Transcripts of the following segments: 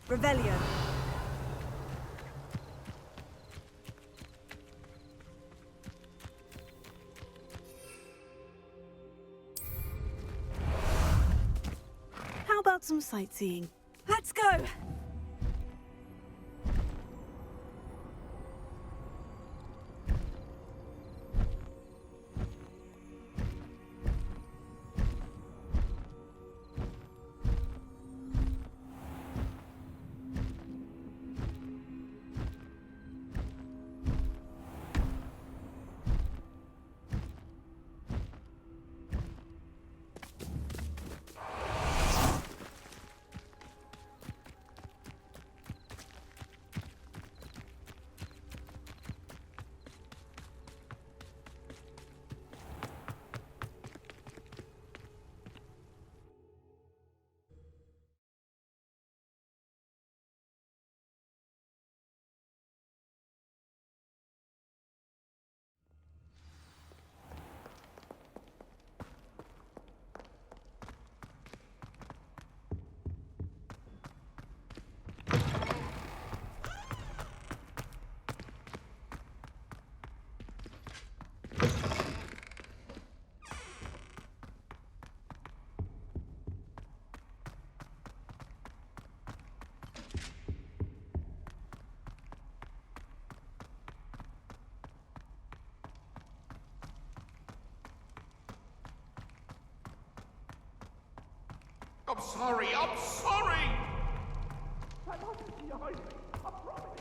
Revelio. How about some sightseeing? Let's go! I'm sorry, I'm sorry! That wasn't behind me, I promise.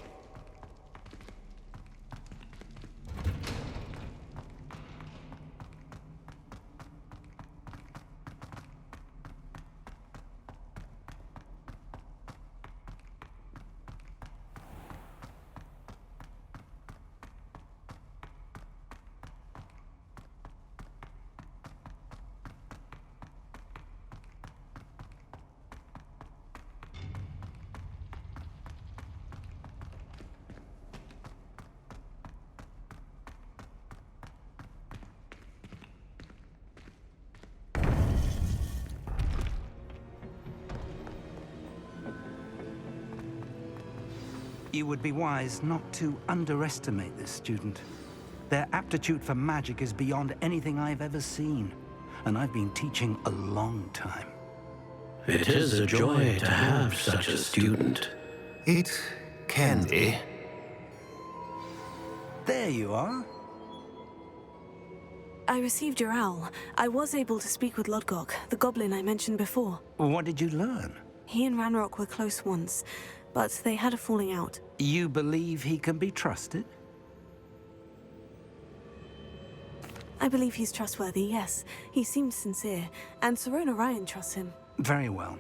You would be wise not to underestimate this student. Their aptitude for magic is beyond anything I've ever seen, and I've been teaching a long time. It is a joy to have such a student. It can be. There you are. I received your owl. I was able to speak with Lodgok, the goblin I mentioned before. What did you learn? He and Ranrock were close once, but they had a falling out. You believe he can be trusted? I believe he's trustworthy, yes. He seemed sincere, and Serona Ryan trusts him. Very well.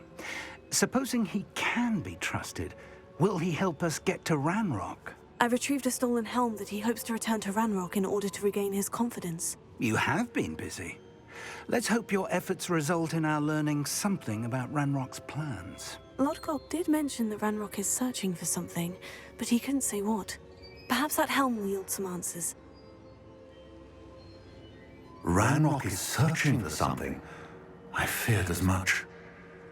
Supposing he can be trusted, will he help us get to Ranrock? I retrieved a stolen helm that he hopes to return to Ranrock in order to regain his confidence. You have been busy. Let's hope your efforts result in our learning something about Ranrock's plans. Lodgok did mention that Ranrock is searching for something, but he couldn't say what. Perhaps that helm will yield some answers. Ranrock is searching for something. I feared as much.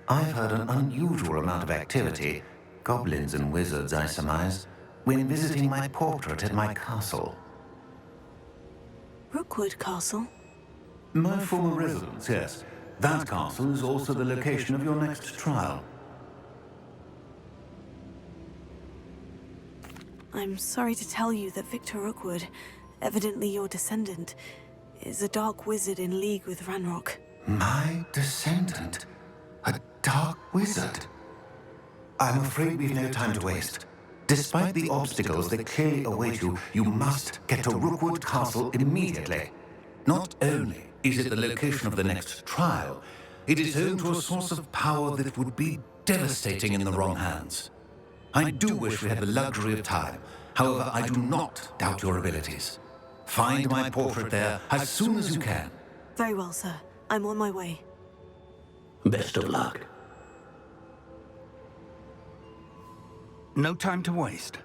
I've heard an unusual amount of activity, goblins and wizards, I surmise, when visiting my portrait at my castle. Rookwood Castle? My former residence, yes. That castle is also the location of your next trial. I'm sorry to tell you that Victor Rookwood, evidently your descendant, is a dark wizard in league with Ranrock. My descendant? A dark wizard? I'm afraid we've no time to waste. Despite the obstacles that clearly await you, you must get to Rookwood Castle immediately. Not only is it the location of the next trial, it is home to a source of power that would be devastating in the wrong hands. I do wish we had the luxury of time. However, I do not doubt your abilities. Find my portrait there as soon as you can. Very well, sir. I'm on my way. Best of luck. No time to waste.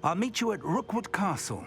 I'll meet you at Rookwood Castle.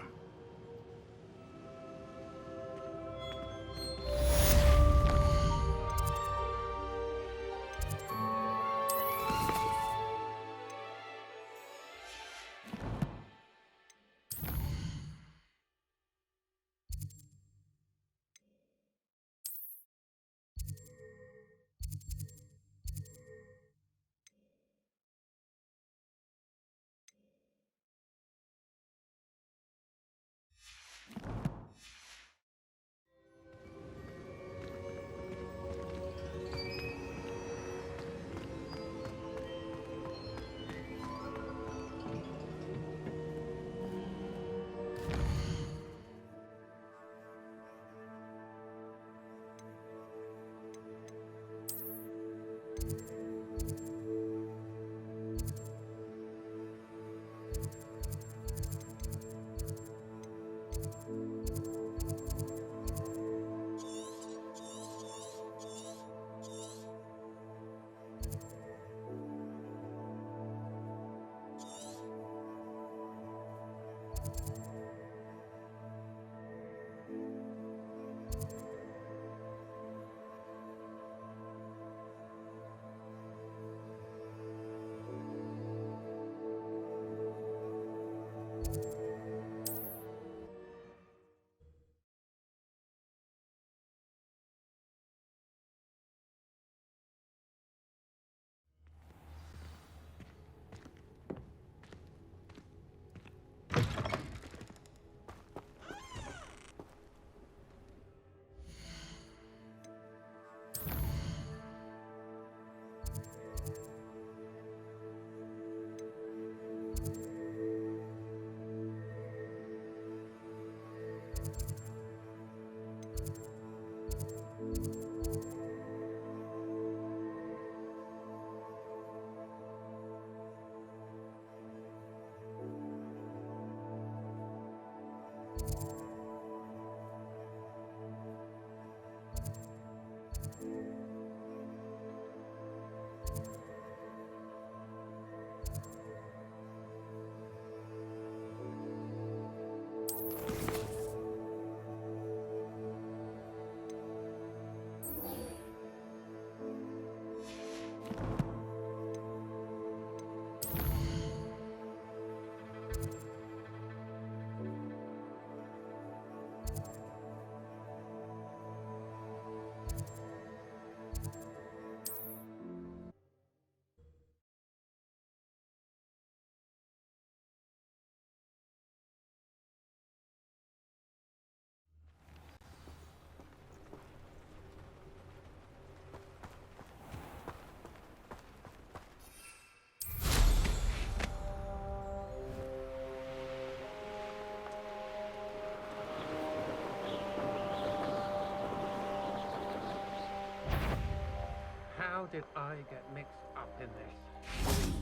I get mixed up in this?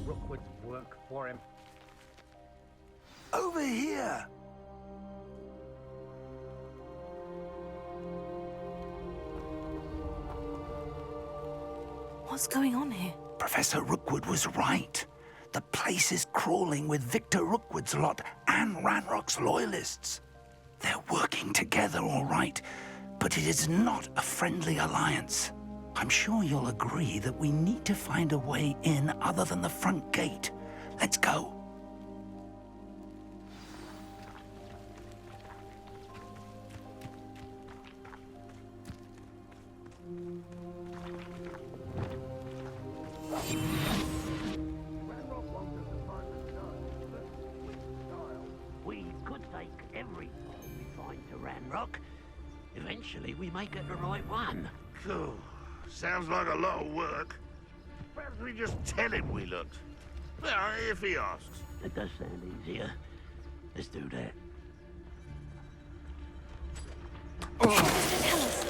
Rookwood's work for him. Over here! What's going on here? Professor Rookwood was right. The place is crawling with Victor Rookwood's lot and Ranrock's loyalists. They're working together, all right, but it is not a friendly alliance. I'm sure you'll agree that we need to find a way in other than the front gate. Let's go. We could take every path we find to Ranrock. Eventually, we may get the right one. Cool. Sounds like a lot of work. Perhaps we just tell him we looked. Well, if he asks. It does sound easier. Let's do that. Tell us.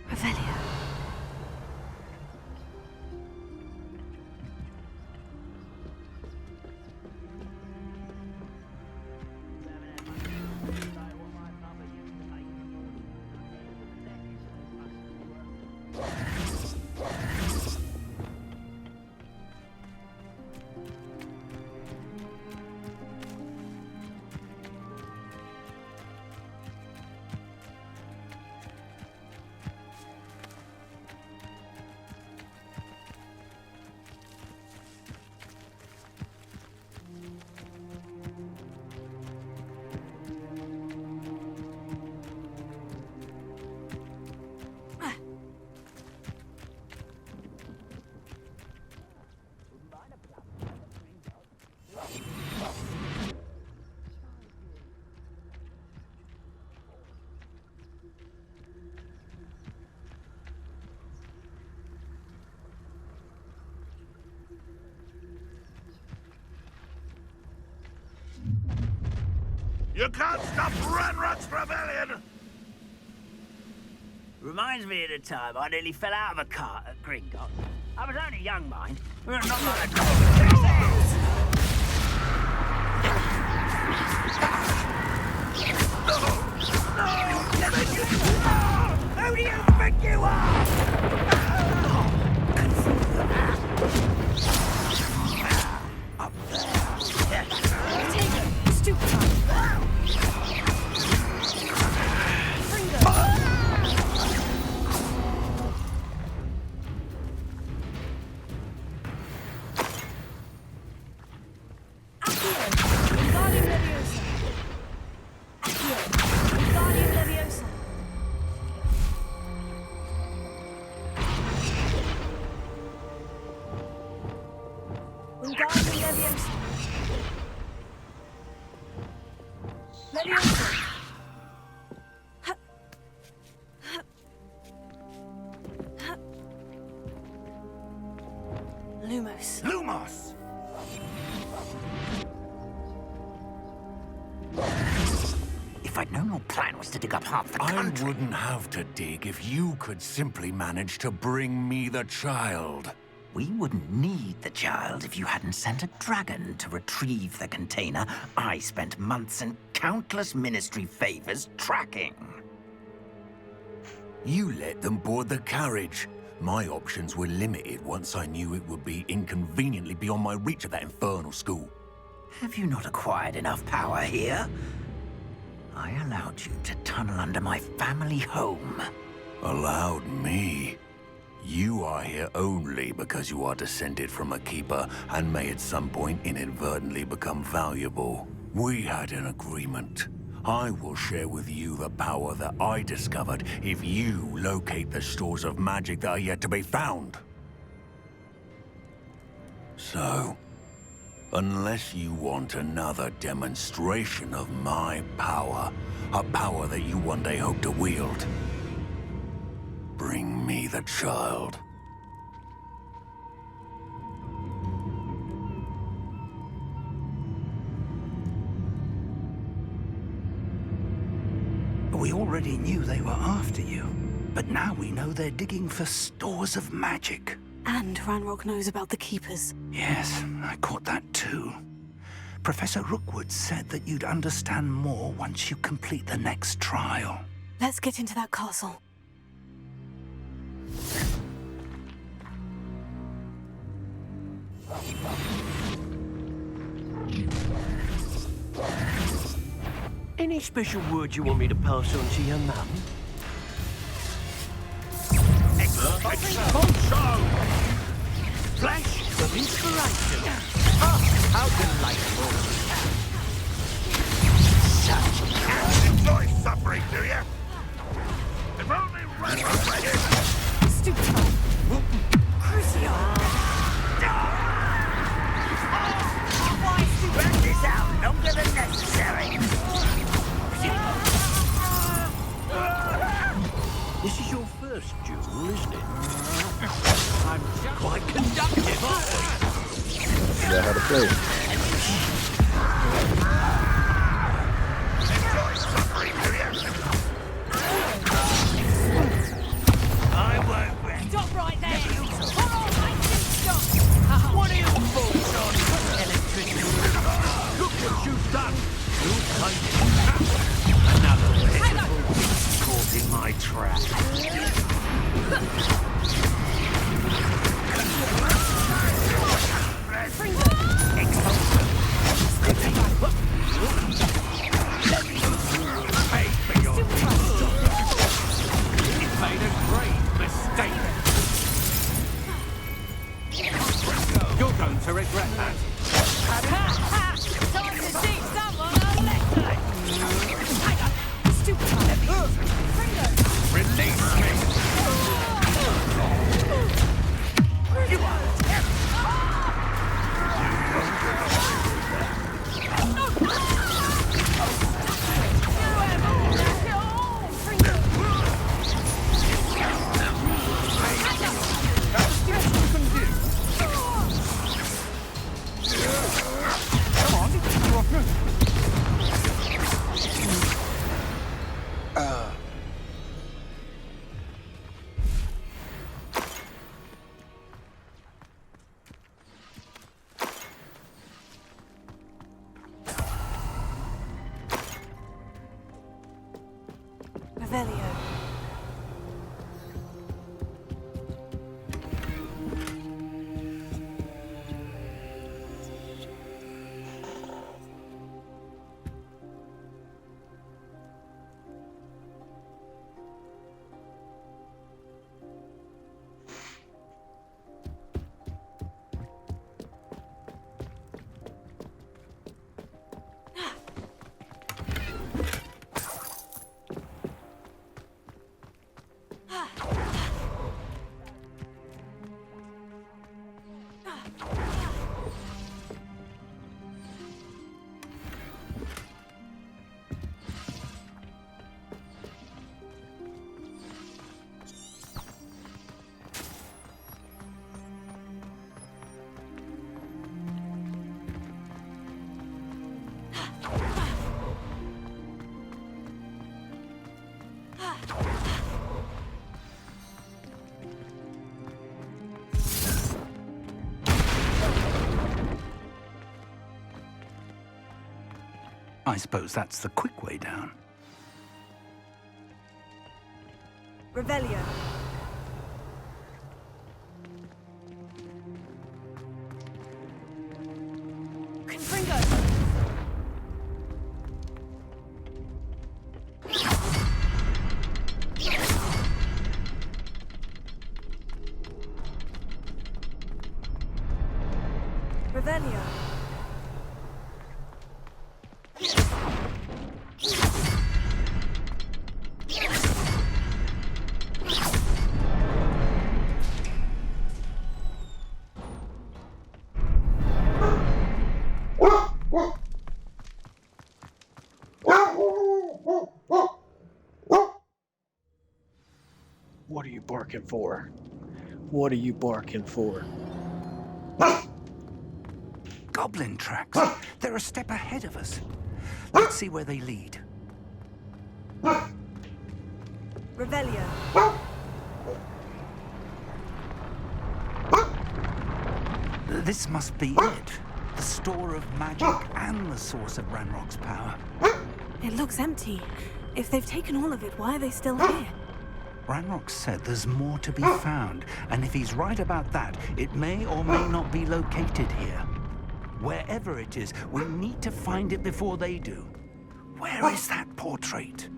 Revelio. You can't stop Ranrock's rebellion! Reminds me of the time I nearly fell out of a cart at Gringotts. I was only young, mind. Not like a Who do you think you are? Up there. Take it, stupid. Lumos. Lumos! If I'd known your plan was to dig up half the I country... wouldn't have to dig if you could simply manage to bring me the child. We wouldn't need the child if you hadn't sent a dragon to retrieve the container I spent months and countless ministry favors tracking. You let them board the carriage. My options were limited once I knew it would be inconveniently beyond my reach at that infernal school. Have you not acquired enough power here? I allowed you to tunnel under my family home. Allowed me? You are here only because you are descended from a keeper and may at some point inadvertently become valuable. We had an agreement. I will share with you the power that I discovered if you locate the stores of magic that are yet to be found. So, unless you want another demonstration of my power, a power that you one day hope to wield, bring me the child. We already knew they were after you, but now we know they're digging for stores of magic. And Ranrock knows about the Keepers. Yes, I caught that too. Professor Rookwood said that you'd understand more once you complete the next trial. Let's get into that castle. Any special word you want me to pass on to your mum? Flash of inspiration. Oh, how delightful. Enjoy suffering, do you? If only Ranrock were here. Stupid. Crucio. Drag this out longer than necessary. This is your first duel, isn't it? I'm quite conductive, aren't we? You know how to play. Enjoy suffering, do you? I won't rest. Stop right there! Hold on, mate! Stop! What are your thoughts on electricity? Look what you've done. You'll take it. Another pitiful beast caught in my trap. Pay for your You've made a great mistake. You're going to regret that. Time to teach someone a lesson! Stupid! Release me. You are Revelio. I suppose that's the quick way down. Revelio. Confringo! What are you barking for? What are you barking for? Goblin tracks. They're a step ahead of us. Let's see where they lead. Revelio. This must be it. The store of magic and the source of Ranrock's power. It looks empty. If they've taken all of it, why are they still here? Ranrock said there's more to be found, and if he's right about that, it may or may not be located here. Wherever it is, we need to find it before they do. Where is that portrait?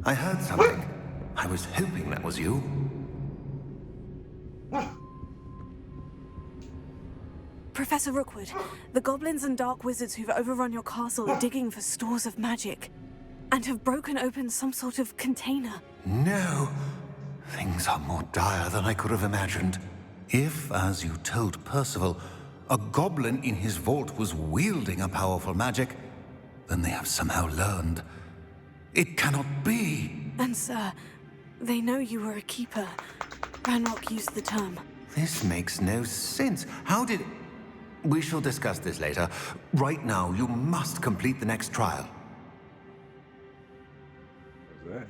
I heard something. I was hoping that was you. Professor Rookwood, the goblins and dark wizards who've overrun your castle are digging for stores of magic and have broken open some sort of container. No. Things are more dire than I could have imagined. If, as you told Percival, a goblin in his vault was wielding a powerful magic, then they have somehow learned. It cannot be. And sir, they know you were a keeper. Ranrock used the term. This makes no sense. How did... We shall discuss this later. Right now, you must complete the next trial. What's that?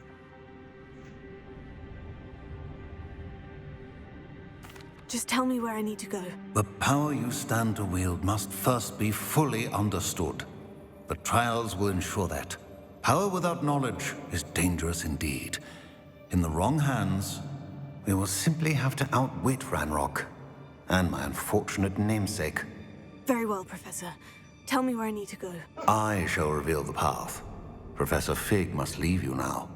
Just tell me where I need to go. The power you stand to wield must first be fully understood. The trials will ensure that. Power without knowledge is dangerous indeed. In the wrong hands, we will simply have to outwit Ranrock and my unfortunate namesake. Very well, Professor. Tell me where I need to go. I shall reveal the path. Professor Fig must leave you now.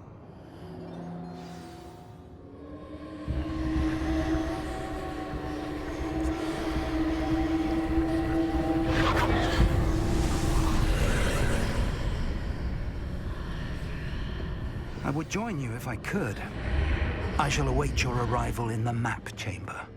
I would join you if I could. I shall await your arrival in the map chamber.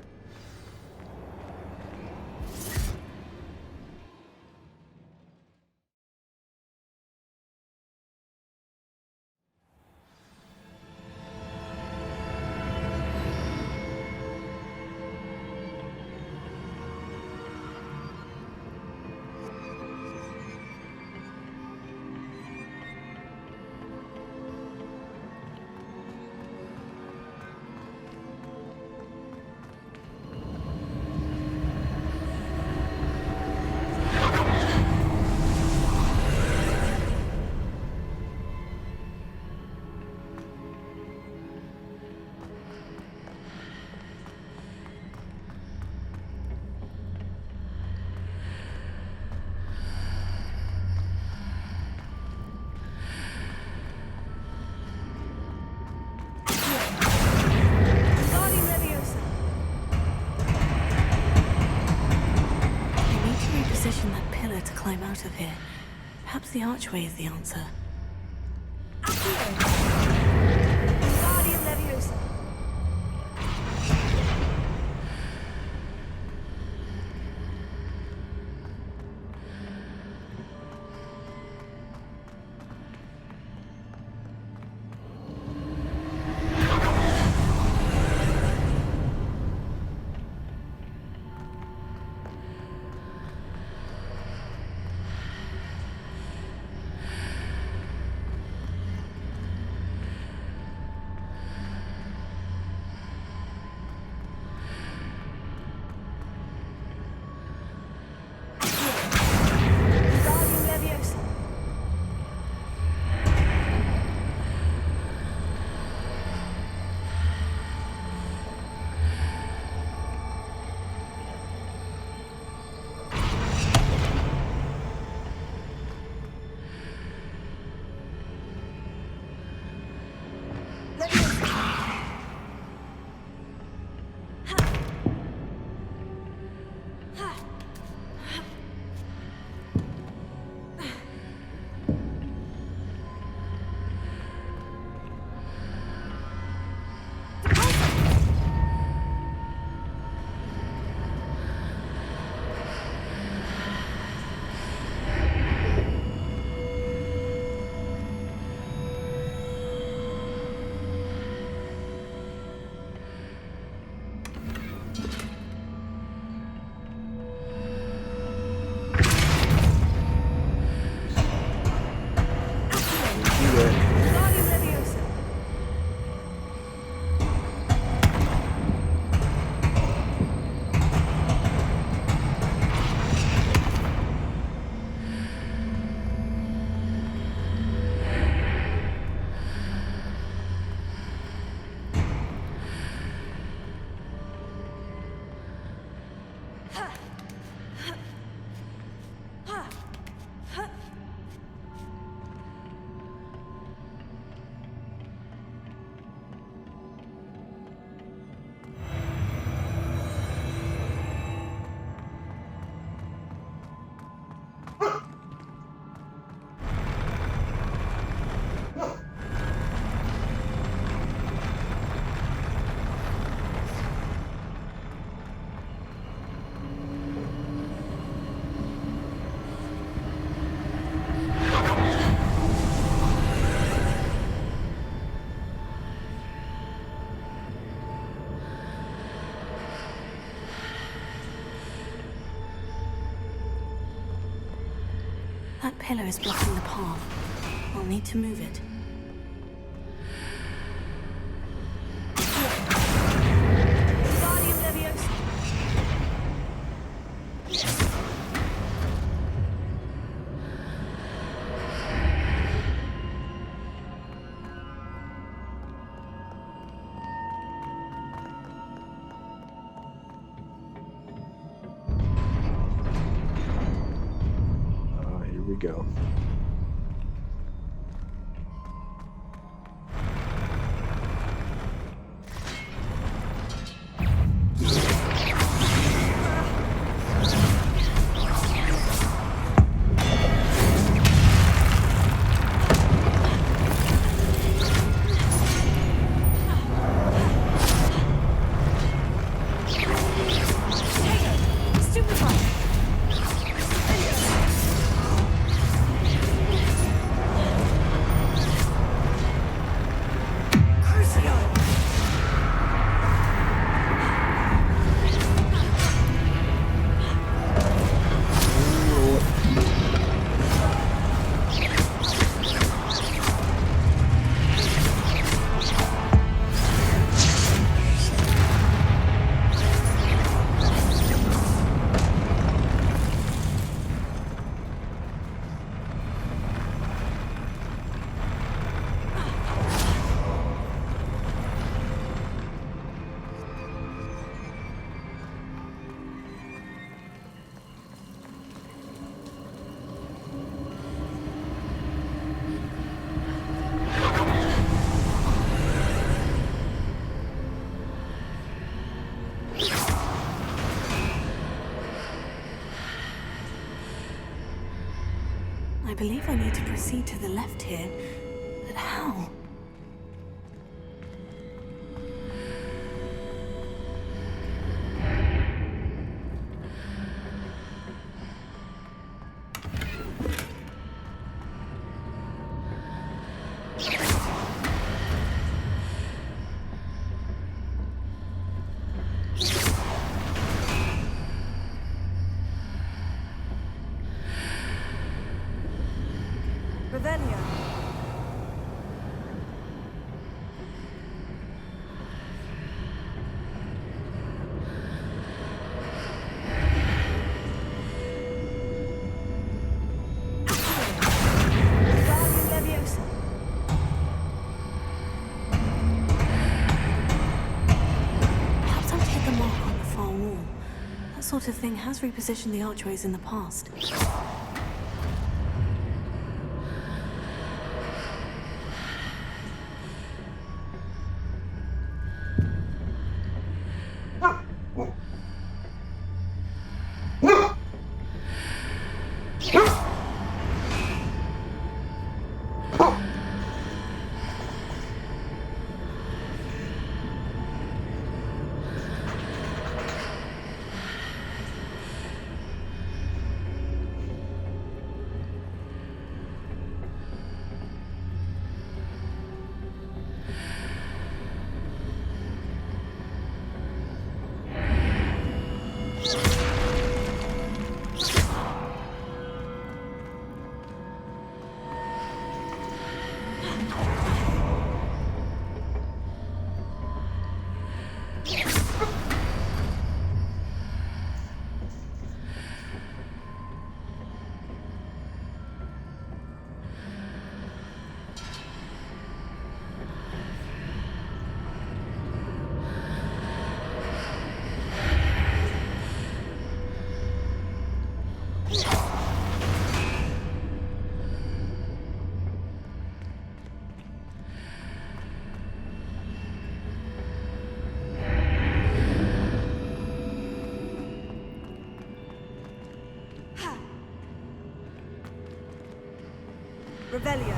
To climb out of here. Perhaps the archway is the answer. pillar is blocking the path. I'll need to move it. Wingardium Leviosa. Here we go. I believe I need to proceed to the left here, but how? Revelio. Wingardium Leviosa. Perhaps I'll take a mark on the far wall. That sort of thing has repositioned the archways in the past. Revelio.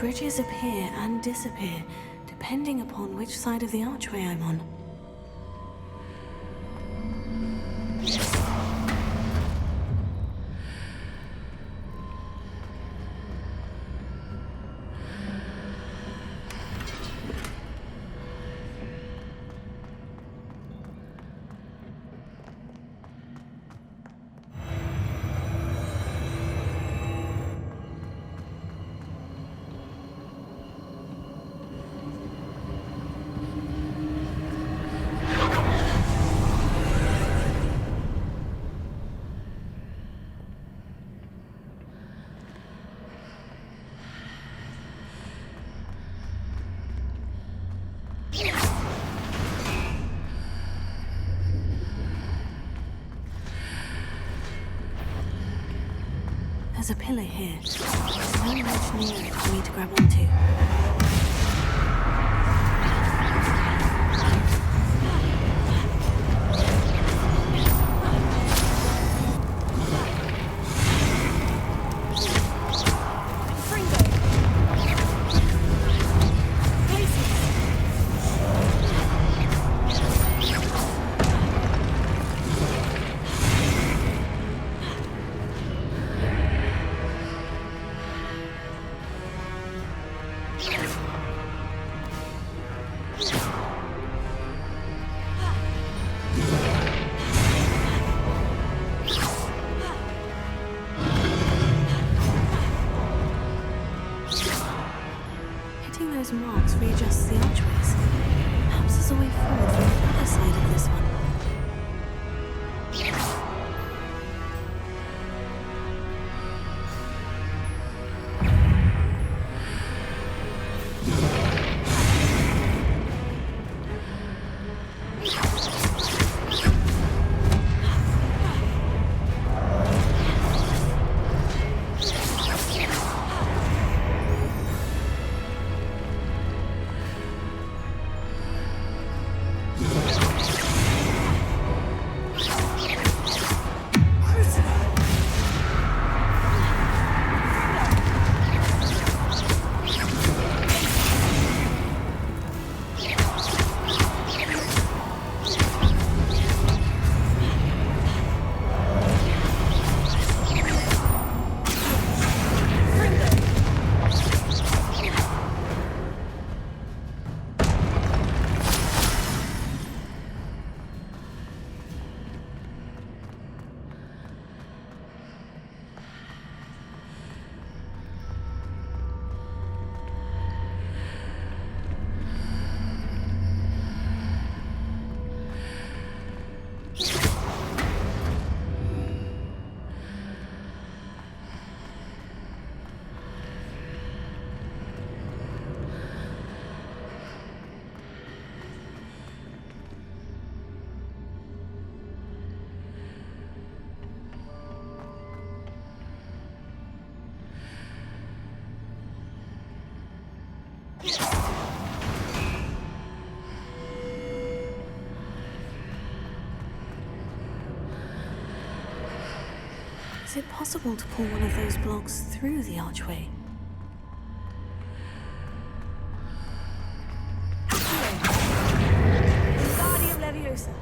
Bridges appear and disappear, depending upon which side of the archway I'm on. There's a pillar here. There's no ledge near it for me to grab onto. Those marks readjusts the archways. Perhaps there's a way forward from the other side of this one. Is it possible to pull one of those blocks through the archway? Wingardium Leviosa.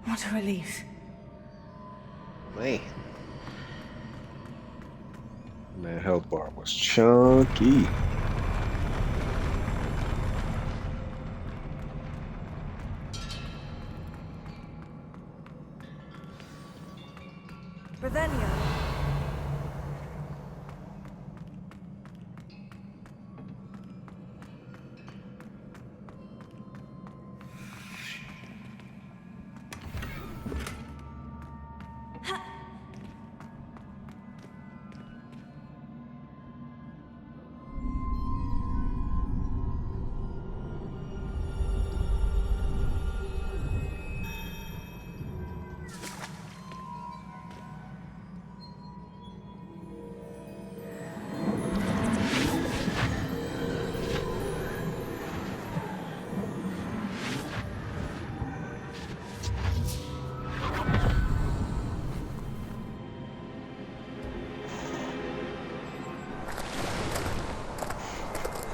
What a relief. Man. That health bar was chunky. Revelio.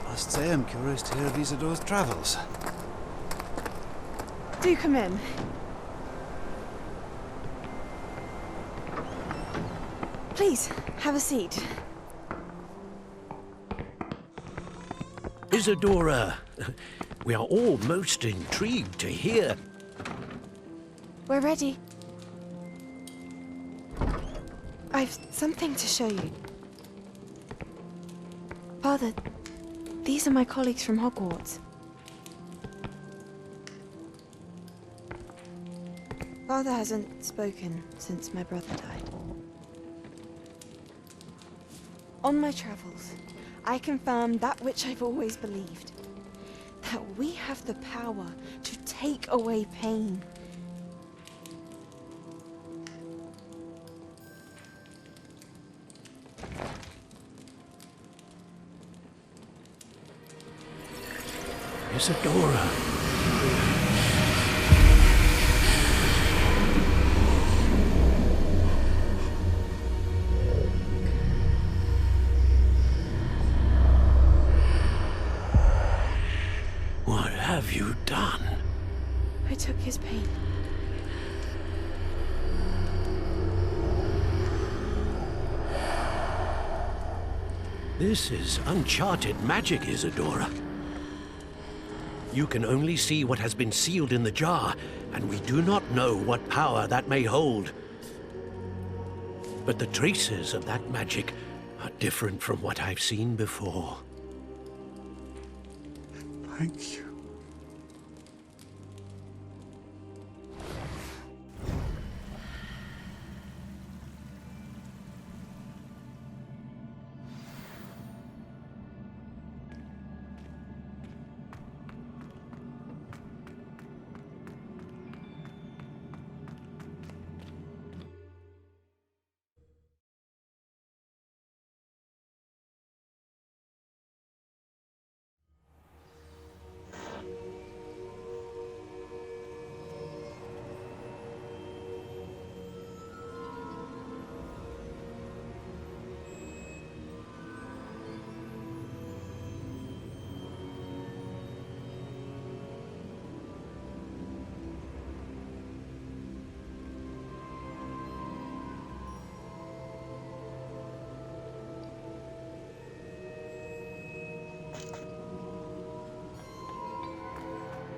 Must say I'm curious to hear of Isidore's travels. Do come in. Please, have a seat. Isadora, we are all most intrigued to hear. We're ready. I've something to show you. Father, these are my colleagues from Hogwarts. Father hasn't spoken since my brother died. On my travels, I confirmed that which I've always believed. That we have the power to take away pain. Isadora. What have you done? I took his pain. This is uncharted magic, Isadora. You can only see what has been sealed in the jar, and we do not know what power that may hold. But the traces of that magic are different from what I've seen before. Thank you.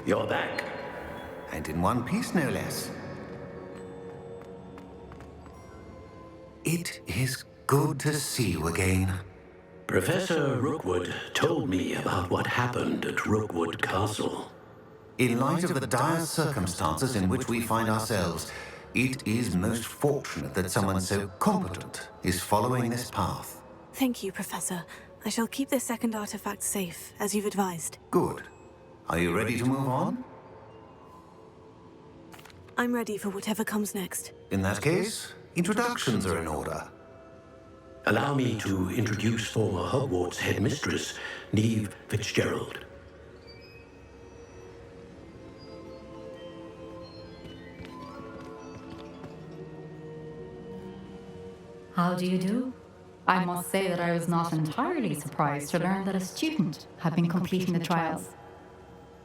You're back. And in one piece, no less. It is good to see you again. Professor Rookwood told me about what happened at Rookwood Castle. In light of the dire circumstances in which we find ourselves, it is most fortunate that someone so competent is following this path. Thank you, Professor. I shall keep this second artifact safe, as you've advised. Good. Are you ready to move on? I'm ready for whatever comes next. In that case, introductions are in order. Allow me to introduce former Hogwarts headmistress, Neve Fitzgerald. How do you do? I must say that I was not entirely surprised to learn that a student had been completing the trials.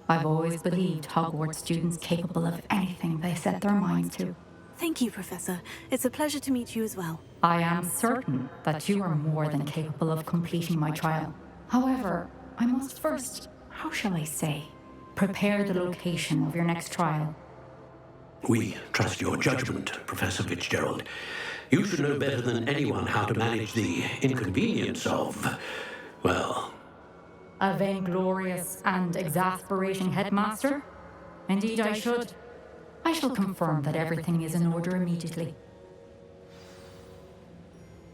I've always believed Hogwarts students capable of anything they set their minds to. Thank you, Professor. It's a pleasure to meet you as well. I am certain that you are more than capable of completing my trial. However, I must first, how shall I say, prepare the location of your next trial. We trust your judgment, Professor Fitzgerald. You should know better than anyone how to manage the inconvenience of, well... A vainglorious and exasperating headmaster? Indeed I should. I shall confirm that everything is in order immediately.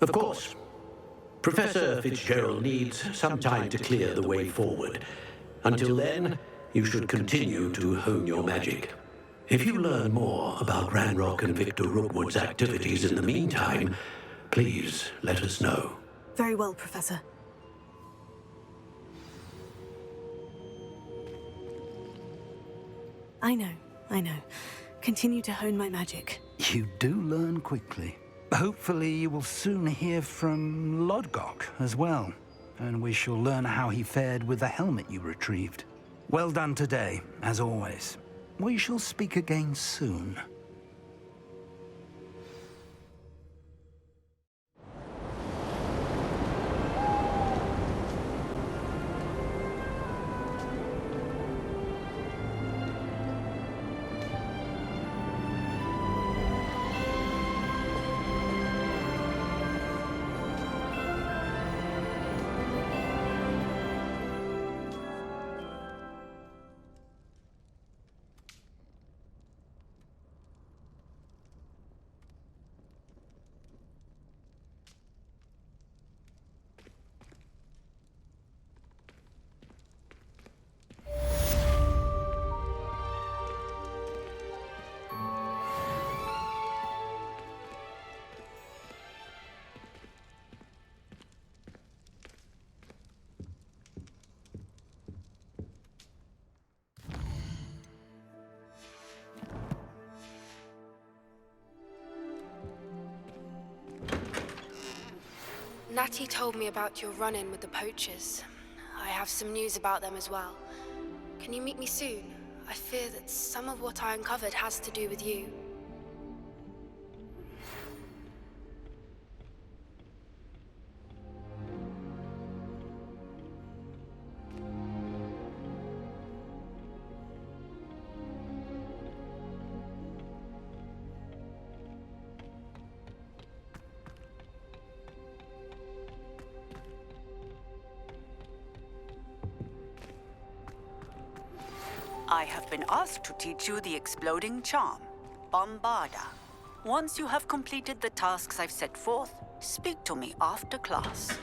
Of course. Professor Fitzgerald needs some time to clear the way forward. Until then, you should continue to hone your magic. If you learn more about Ranrock and Victor Rookwood's activities in the meantime, please let us know. Very well, Professor. I know. Continue to hone my magic. You do learn quickly. Hopefully you will soon hear from Lodgok as well, and we shall learn how he fared with the helmet you retrieved. Well done today, as always. We shall speak again soon. Natty told me about your run-in with the poachers. I have some news about them as well. Can you meet me soon? I fear that some of what I uncovered has to do with you. I have been asked to teach you the exploding charm, Bombarda. Once you have completed the tasks I've set forth, speak to me after class.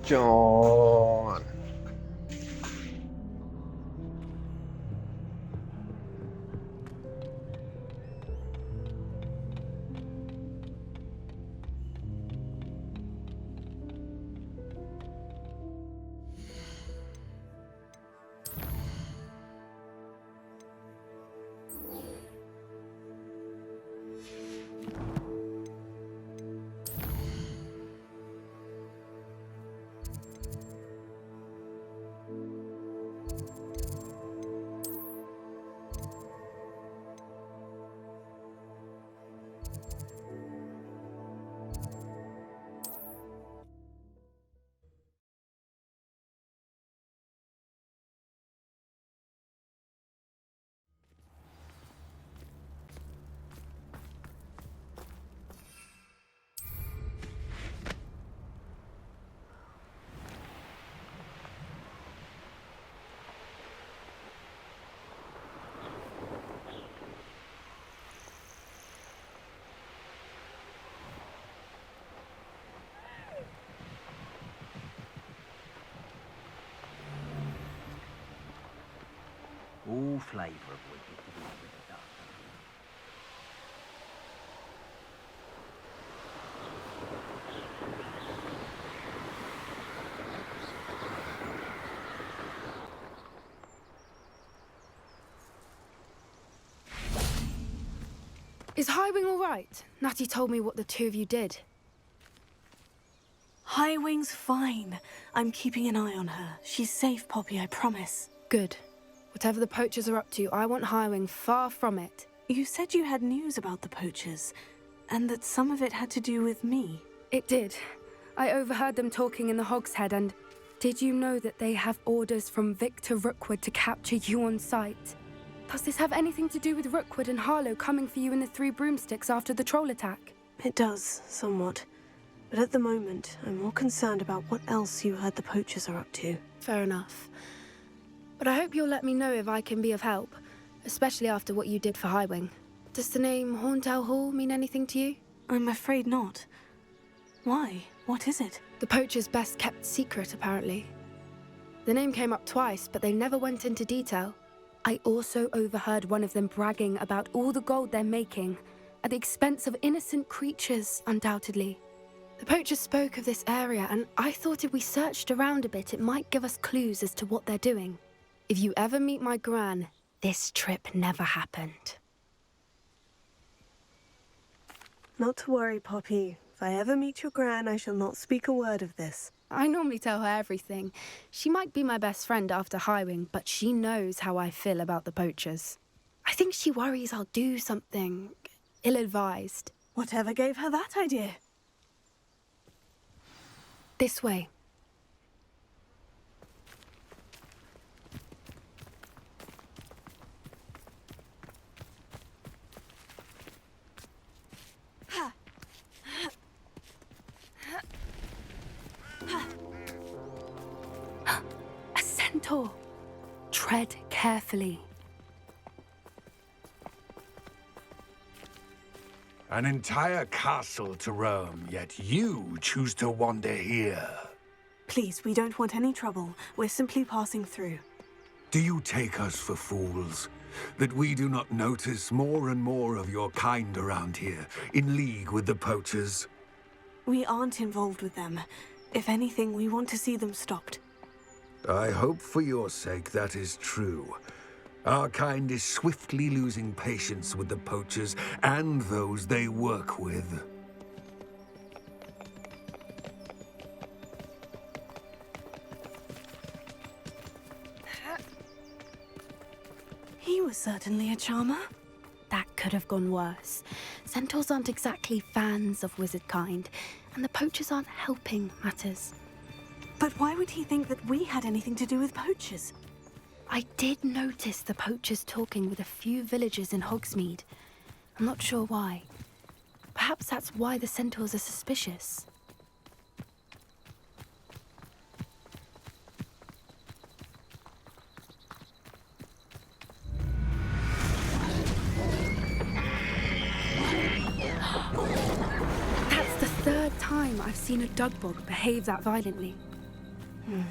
John. flavour of wicked to be with the dark. Is Highwing all right? Natty told me what the two of you did. Highwing's fine. I'm keeping an eye on her. She's safe, Poppy, I promise. Good. Whatever the poachers are up to, I want Highwing far from it. You said you had news about the poachers, and that some of it had to do with me. It did. I overheard them talking in the Hogshead, and did you know that they have orders from Victor Rookwood to capture you on sight? Does this have anything to do with Rookwood and Harlow coming for you in the Three Broomsticks after the troll attack? It does, somewhat. But at the moment, I'm more concerned about what else you heard the poachers are up to. Fair enough. But I hope you'll let me know if I can be of help, especially after what you did for Highwing. Does the name Horntail Hall mean anything to you? I'm afraid not. Why? What is it? The poachers' best kept secret, apparently. The name came up twice, but they never went into detail. I also overheard one of them bragging about all the gold they're making, at the expense of innocent creatures, undoubtedly. The poachers spoke of this area, and I thought if we searched around a bit, it might give us clues as to what they're doing. If you ever meet my gran, this trip never happened. Not to worry, Poppy. If I ever meet your gran, I shall not speak a word of this. I normally tell her everything. She might be my best friend after Highwing, but she knows how I feel about the poachers. I think she worries I'll do something ill-advised. Whatever gave her that idea? This way. A centaur. Tread carefully. An entire castle to roam, yet you choose to wander here. Please, we don't want any trouble. We're simply passing through. Do you take us for fools? That we do not notice more and more of your kind around here, in league with the poachers? We aren't involved with them. If anything, we want to see them stopped. I hope for your sake that is true. Our kind is swiftly losing patience with the poachers and those they work with. He was certainly a charmer. That could have gone worse. Centaurs aren't exactly fans of wizard kind, and the poachers aren't helping matters. But why would he think that we had anything to do with poachers? I did notice the poachers talking with a few villagers in Hogsmeade. I'm not sure why. Perhaps that's why the centaurs are suspicious. That's the third time I've seen a dugbog behave that violently.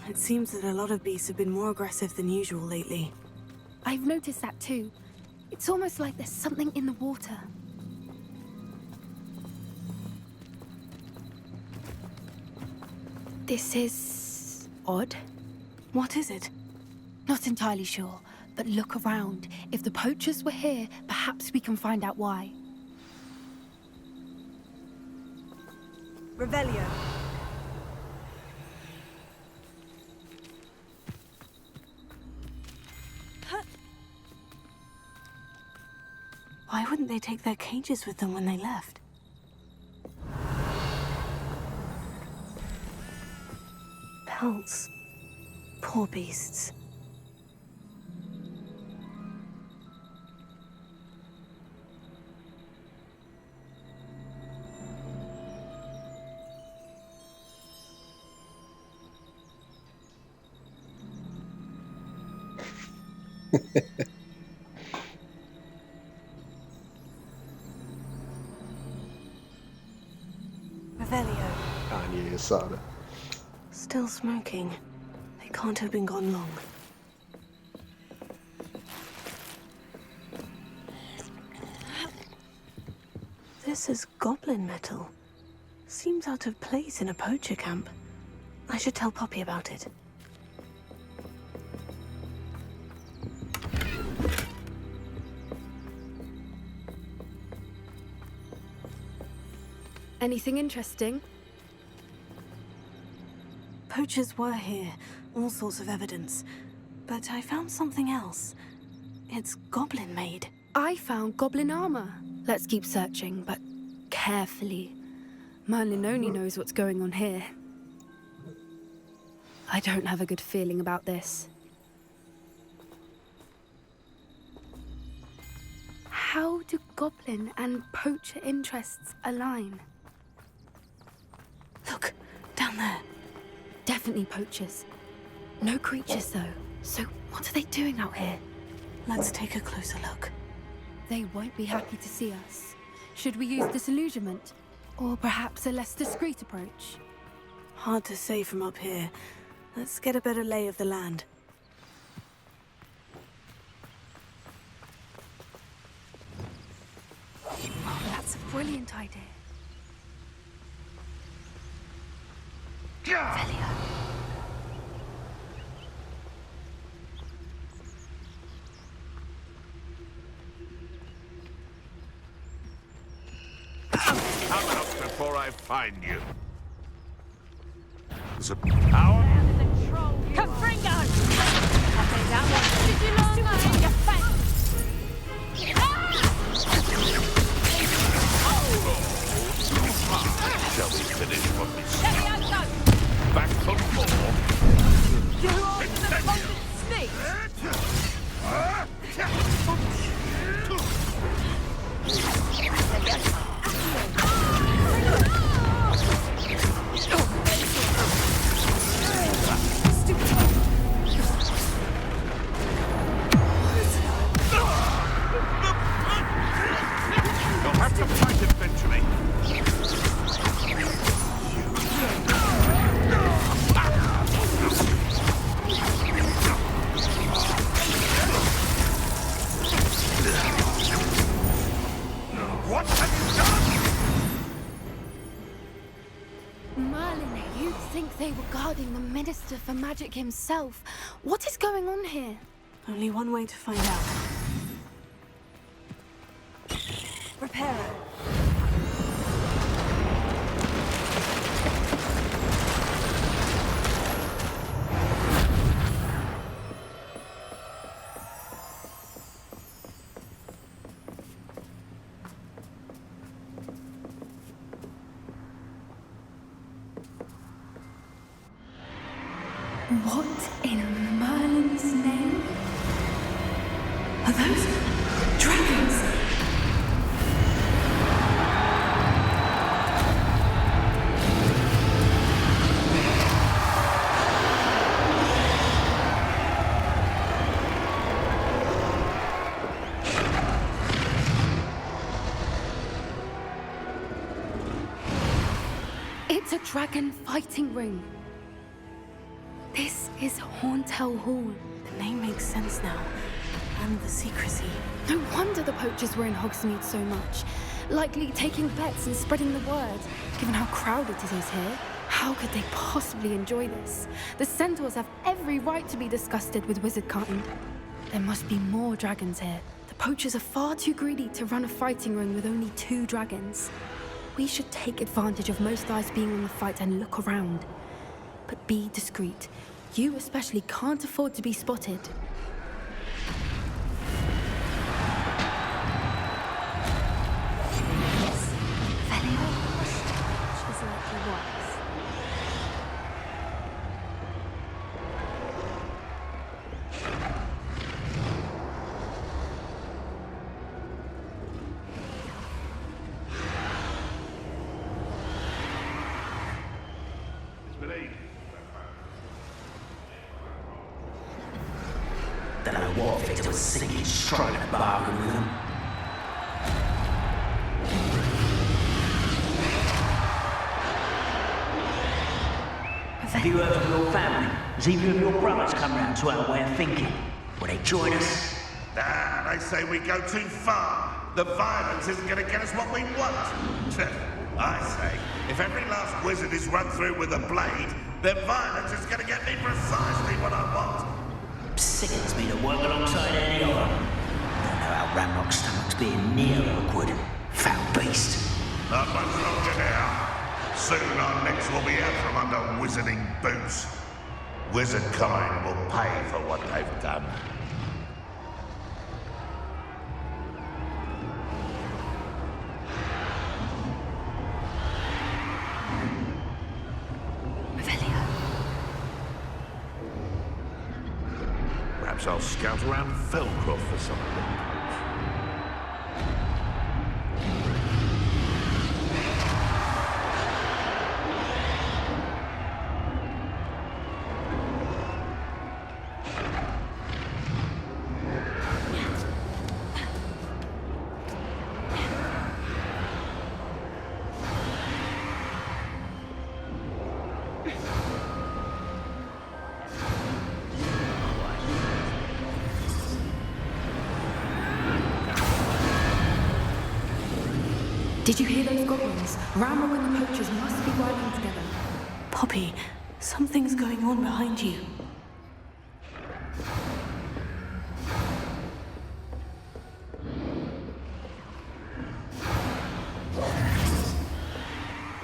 It seems that a lot of beasts have been more aggressive than usual lately. I've noticed that too. It's almost like there's something in the water. This is odd. What is it? Not entirely sure, but look around. If the poachers were here, perhaps we can find out why. Revelio. Why wouldn't they take their cages with them when they left? Pelts. Poor beasts. Revelio. Kanye Asada. Still smoking. They can't have been gone long. This is goblin metal. Seems out of place in a poacher camp. I should tell Poppy about it. Anything interesting? Poachers were here, all sorts of evidence. But I found something else. It's goblin-made. I found goblin armor. Let's keep searching, but carefully. Merlin only knows what's going on here. I don't have a good feeling about this. How do goblin and poacher interests align? Look, down there. Definitely poachers. No creatures, though. So what are they doing out here? Let's take a closer look. They won't be happy to see us. Should we use disillusionment? Or perhaps a less discreet approach? Hard to say from up here. Let's get a better lay of the land. Oh, that's a brilliant idea. Velia. Come out before I find you. There's a power. Confringo! Okay, that one. Did you learn that in your face? Shall we finish what we started? Back for more. You are the golden snake! You'll have to fight eventually. What have you done? Merlin, you'd think they were guarding the Minister for Magic himself. What is going on here? Only one way to find out. Reparo. What in Merlin's name? Are those dragons? It's a dragon fighting ring. This is Hauntel Hall. The name makes sense now. And the secrecy. No wonder the poachers were in Hogsmeade so much. Likely taking bets and spreading the word. Given how crowded it is here, how could they possibly enjoy this? The centaurs have every right to be disgusted with wizard kind. There must be more dragons here. The poachers are far too greedy to run a fighting ring with only 2 dragons. We should take advantage of most eyes being on the fight and look around. But be discreet. You especially can't afford to be spotted. She's like he was. Don't know what Victor was thinking, striking a bargain with them. Have you heard from your family? Has either of your brothers come round to our way of thinking? Will they join us? Nah, they say we go too far. The violence isn't going to get us what we want. I say, if every last wizard is run through with a blade, then violence is going to get me precisely what I want. Sickens me to work alongside any other. Don't know how Ranrock's stomach's being near Rookwood. Foul beast. Not much longer now. Soon our necks will be out from under wizarding boots. Wizard kind will pay for what they've done. Perhaps I'll scout around Velcroft for something. Did you hear those goblins? Ranrock and the poachers must be working together. Poppy, something's going on behind you.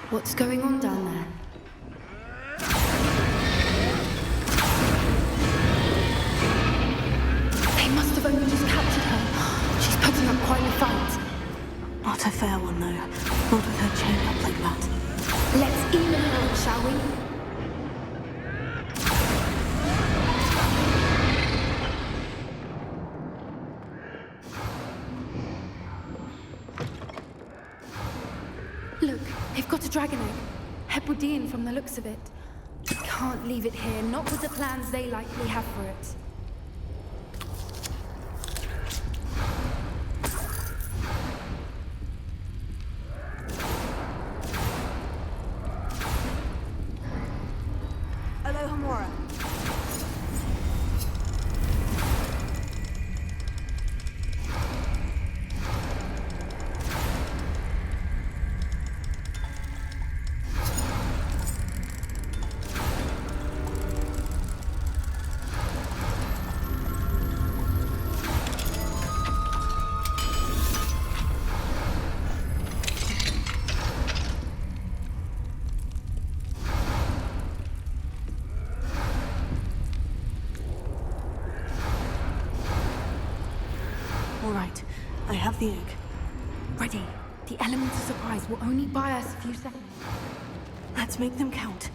What's going on down there? They must have only just captured her. She's putting up quite a fight. Not a fair one, though. Not with her chained up like that. Let's even her up, shall we? Look, they've got a dragon egg. Hebridean from the looks of it. We can't leave it here, not with the plans they likely have for it. All right, I have the egg. Ready. The element of surprise will only buy us a few seconds. Let's make them count.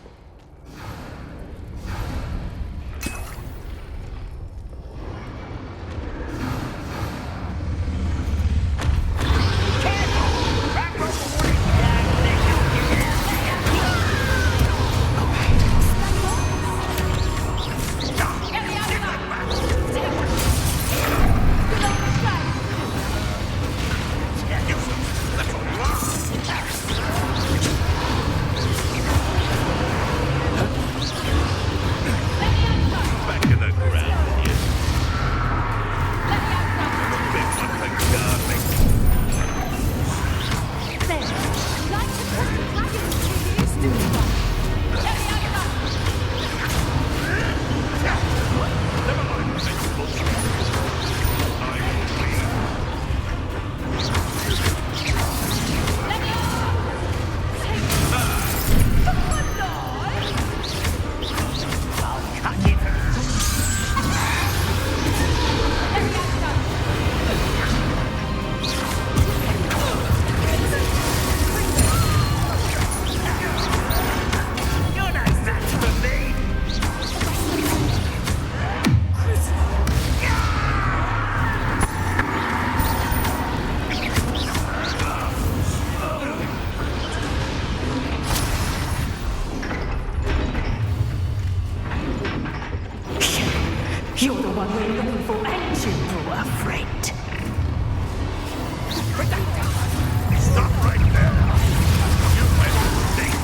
You're the one we're looking for, ain't you, poor friend? Stop right there! You went deep!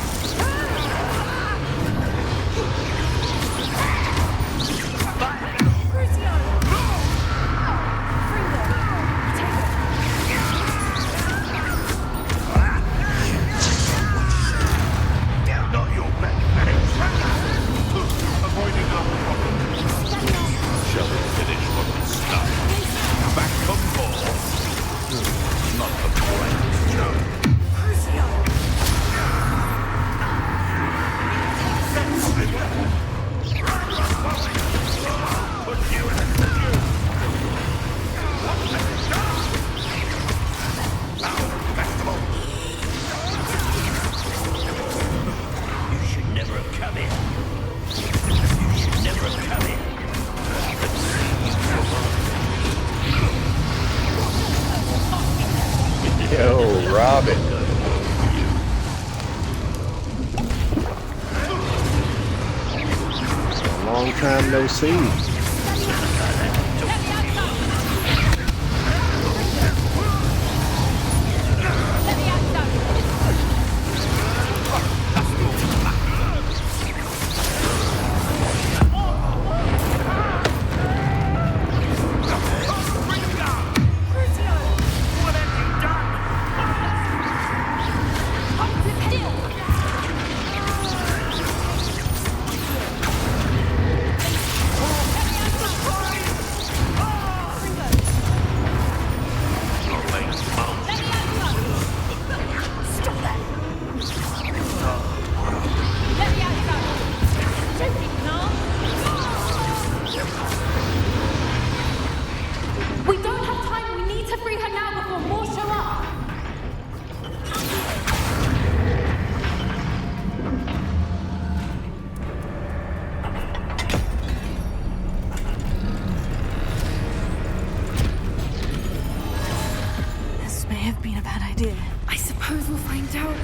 You should never have come in. You should never have come in. Yo, Robin. Long time no see. We don't have time. We need to free her now before more show up. This may have been a bad idea. I suppose we'll find out.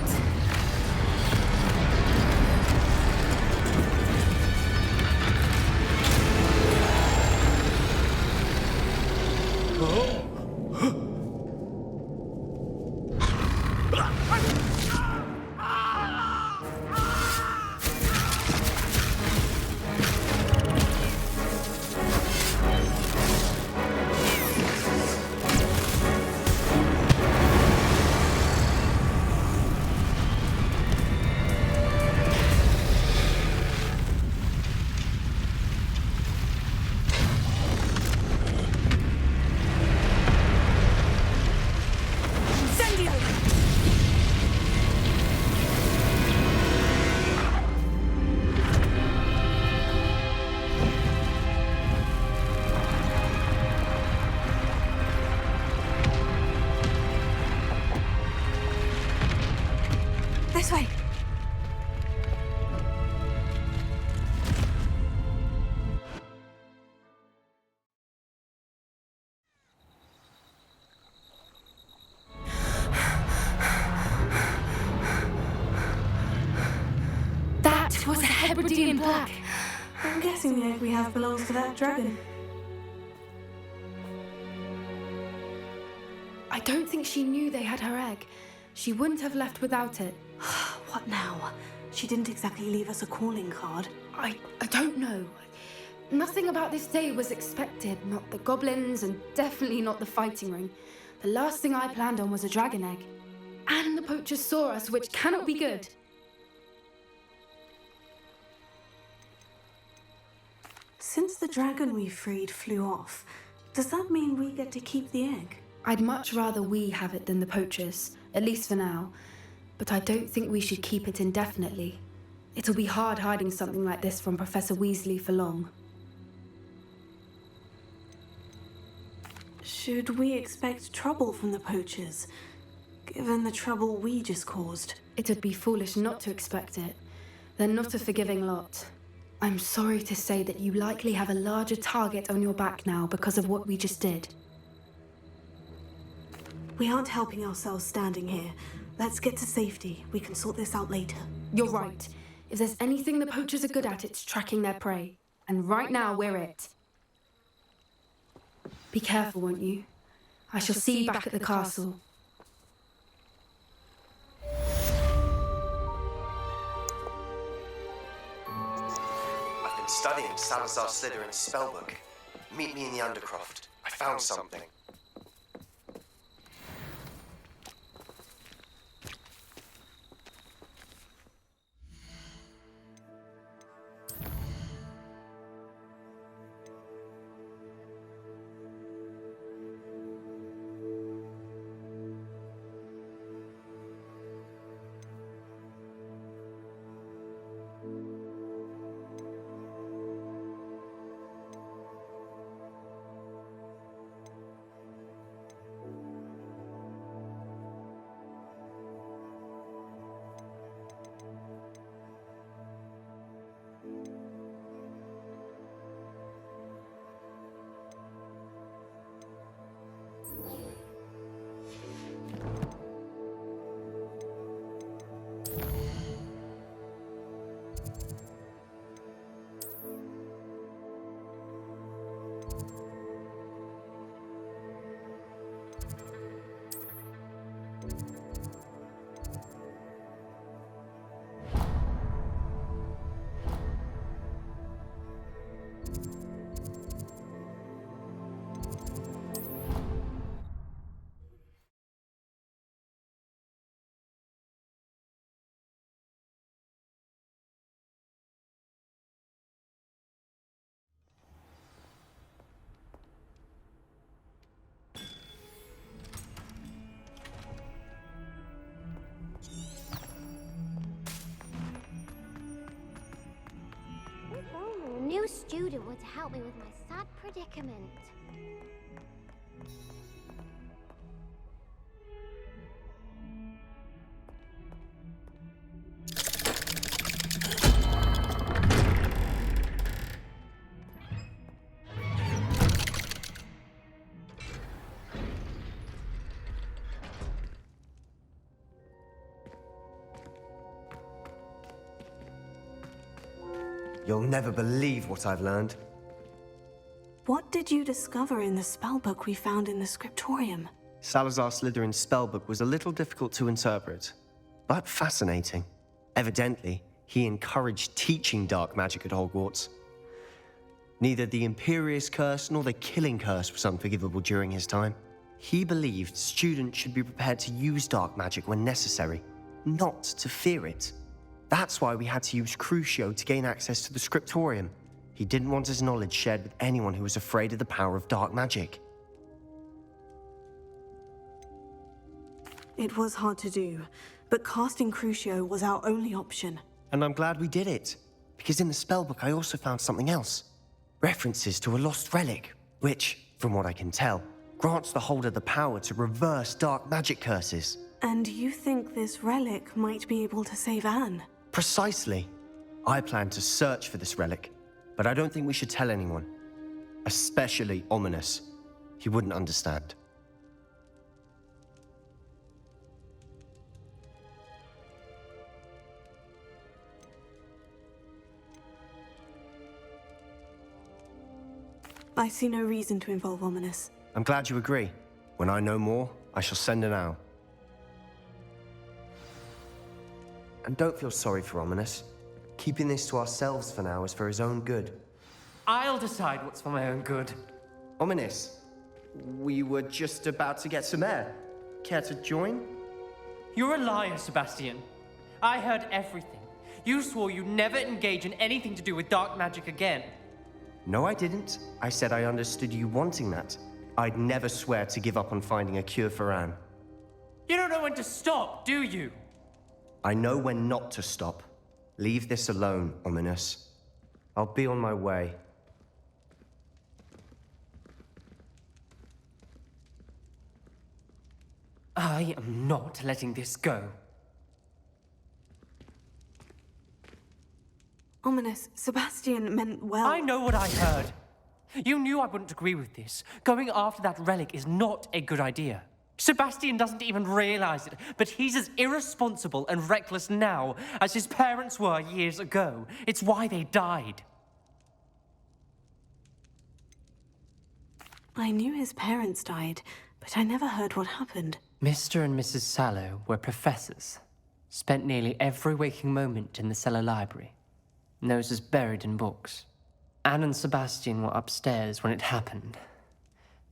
This way. That was a Hebridean plaque. I'm guessing the egg we have belongs to that dragon. I don't think she knew they had her egg. She wouldn't have left without it. What now? She didn't exactly leave us a calling card. I don't know. Nothing about this day was expected. Not the goblins, and definitely not the fighting ring. The last thing I planned on was a dragon egg. And the poachers saw us, which cannot be good. Since the dragon we freed flew off, does that mean we get to keep the egg? I'd much rather we have it than the poachers, at least for now. But I don't think we should keep it indefinitely. It'll be hard hiding something like this from Professor Weasley for long. Should we expect trouble from the poachers, given the trouble we just caused? It'd be foolish not to expect it. They're not a forgiving lot. I'm sorry to say that you likely have a larger target on your back now because of what we just did. We aren't helping ourselves standing here. Let's get to safety. We can sort this out later. You're right. If there's anything the poachers are good at, it's tracking their prey. And right now, we're it. Be careful, won't you? I shall see you back at the castle. I've been studying Salazar Slytherin's spellbook. Meet me in the Undercroft. I found something. If only a new student were to help me with my sad predicament. You'll never believe what I've learned. What did you discover in the spellbook we found in the scriptorium? Salazar Slytherin's spellbook was a little difficult to interpret, but fascinating. Evidently, he encouraged teaching dark magic at Hogwarts. Neither the Imperious Curse nor the Killing Curse was unforgivable during his time. He believed students should be prepared to use dark magic when necessary, not to fear it. That's why we had to use Crucio to gain access to the scriptorium. He didn't want his knowledge shared with anyone who was afraid of the power of dark magic. It was hard to do, but casting Crucio was our only option. And I'm glad we did it, because in the spellbook I also found something else. References to a lost relic, which, from what I can tell, grants the holder the power to reverse dark magic curses. And you think this relic might be able to save Anne? Precisely. I plan to search for this relic, but I don't think we should tell anyone. Especially Ominous. He wouldn't understand. I see no reason to involve Ominous. I'm glad you agree. When I know more, I shall send an owl. And don't feel sorry for Ominous. Keeping this to ourselves for now is for his own good. I'll decide what's for my own good. Ominous, we were just about to get some air. Care to join? You're a liar, Sebastian. I heard everything. You swore you'd never engage in anything to do with dark magic again. No, I didn't. I said I understood you wanting that. I'd never swear to give up on finding a cure for Anne. You don't know when to stop, do you? I know when not to stop. Leave this alone, Ominous. I'll be on my way. I am not letting this go. Ominous, Sebastian meant well. I know what I heard. You knew I wouldn't agree with this. Going after that relic is not a good idea. Sebastian doesn't even realize it, but he's as irresponsible and reckless now as his parents were years ago. It's why they died. I knew his parents died, but I never heard what happened. Mr. and Mrs. Sallow were professors. Spent nearly every waking moment in the cellar library. Noses buried in books. Anne and Sebastian were upstairs when it happened.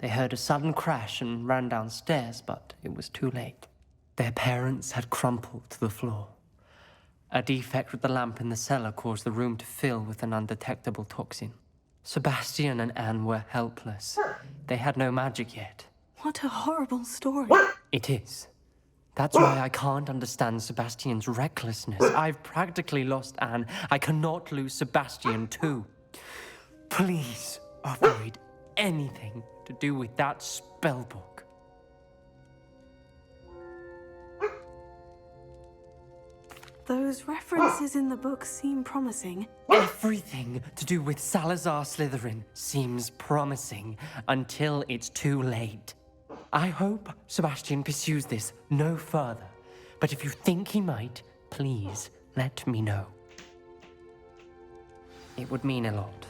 They heard a sudden crash and ran downstairs, but it was too late. Their parents had crumpled to the floor. A defect with the lamp in the cellar caused the room to fill with an undetectable toxin. Sebastian and Anne were helpless. They had no magic yet. What a horrible story. It is. That's why I can't understand Sebastian's recklessness. I've practically lost Anne. I cannot lose Sebastian too. Please avoid anything to do with that spellbook. Those references in the book seem promising. Everything to do with Salazar Slytherin seems promising until it's too late. I hope Sebastian pursues this no further. But if you think he might, please let me know. It would mean a lot.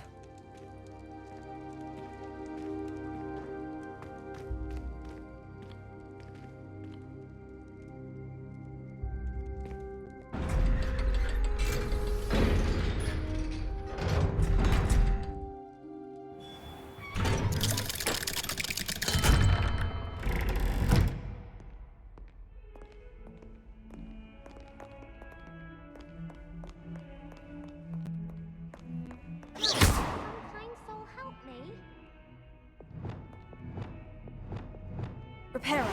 Repairer.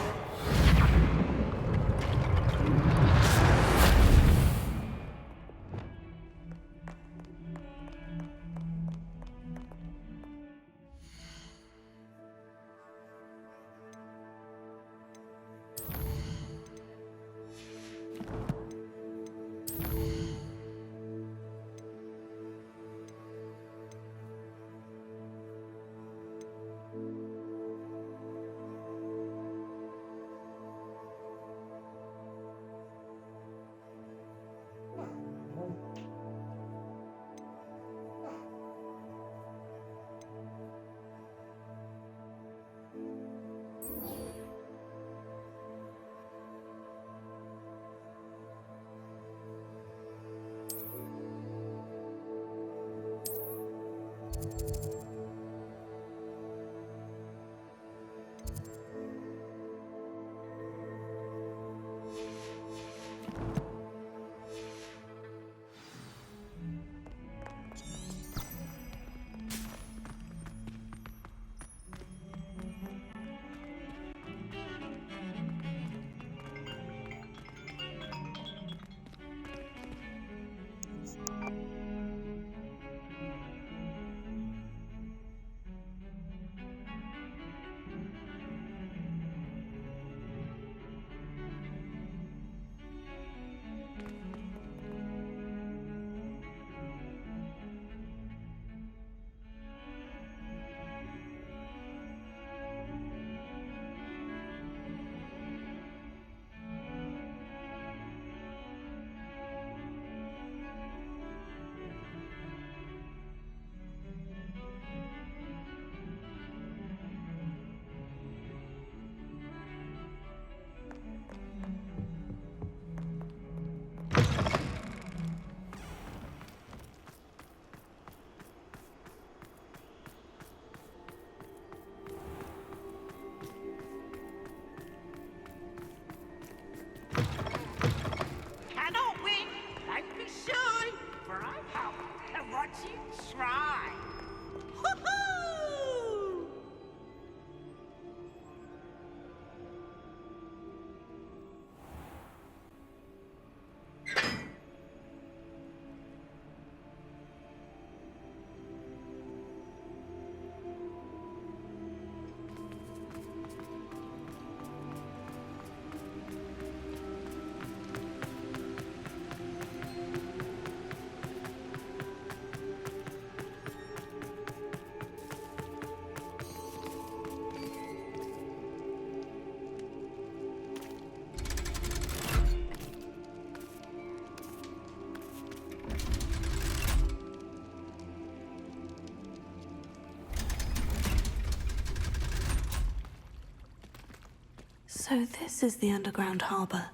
So this is the underground harbor.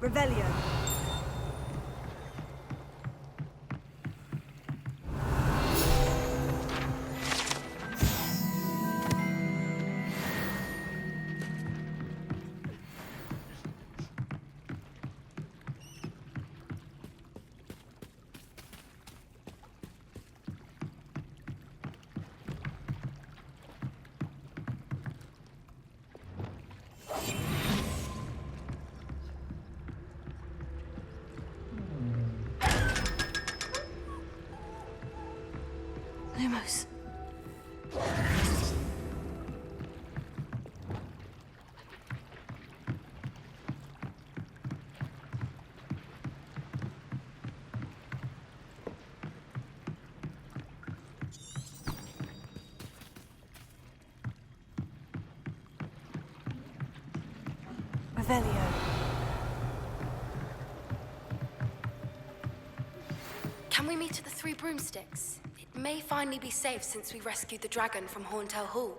Revelio. Lumos. Revelio. Can we meet at the Three Broomsticks? It may finally be safe since we rescued the dragon from Horntail Hall.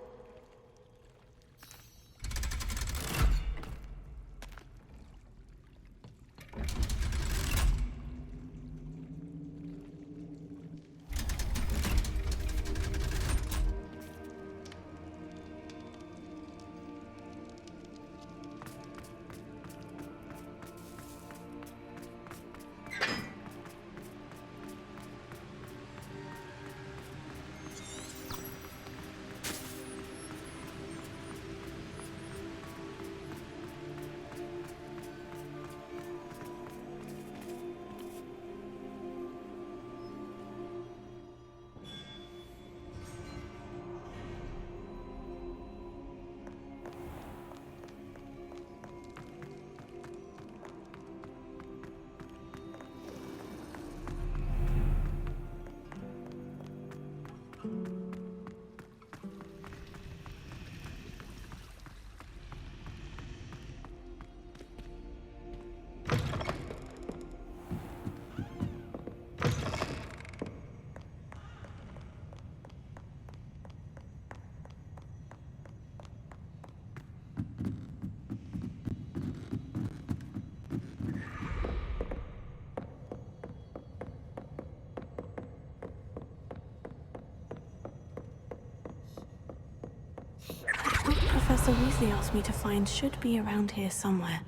What Professor Weasley asked me to find should be around here somewhere.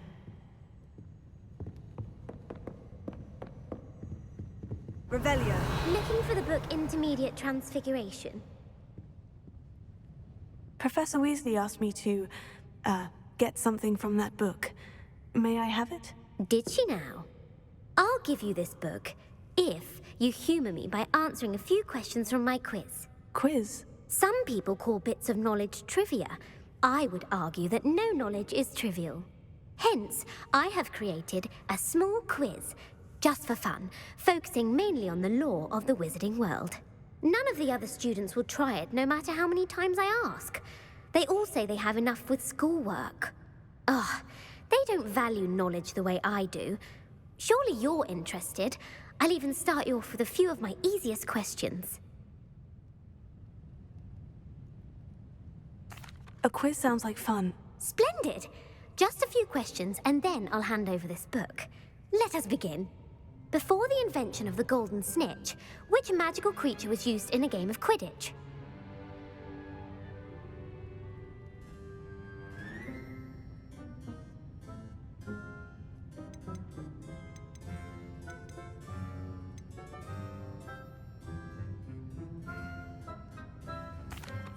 Revelio. Looking for the book Intermediate Transfiguration. Professor Weasley asked me to, get something from that book. May I have it? Did she now? I'll give you this book if you humor me by answering a few questions from my quiz. Quiz? Some people call bits of knowledge trivia. I would argue that no knowledge is trivial. Hence, I have created a small quiz, just for fun, focusing mainly on the lore of the wizarding world. None of the other students will try it, no matter how many times I ask. They all say they have enough with schoolwork. Ugh, they don't value knowledge the way I do. Surely you're interested. I'll even start you off with a few of my easiest questions. A quiz sounds like fun. Splendid! Just a few questions, and then I'll hand over this book. Let us begin. Before the invention of the golden snitch, which magical creature was used in a game of Quidditch?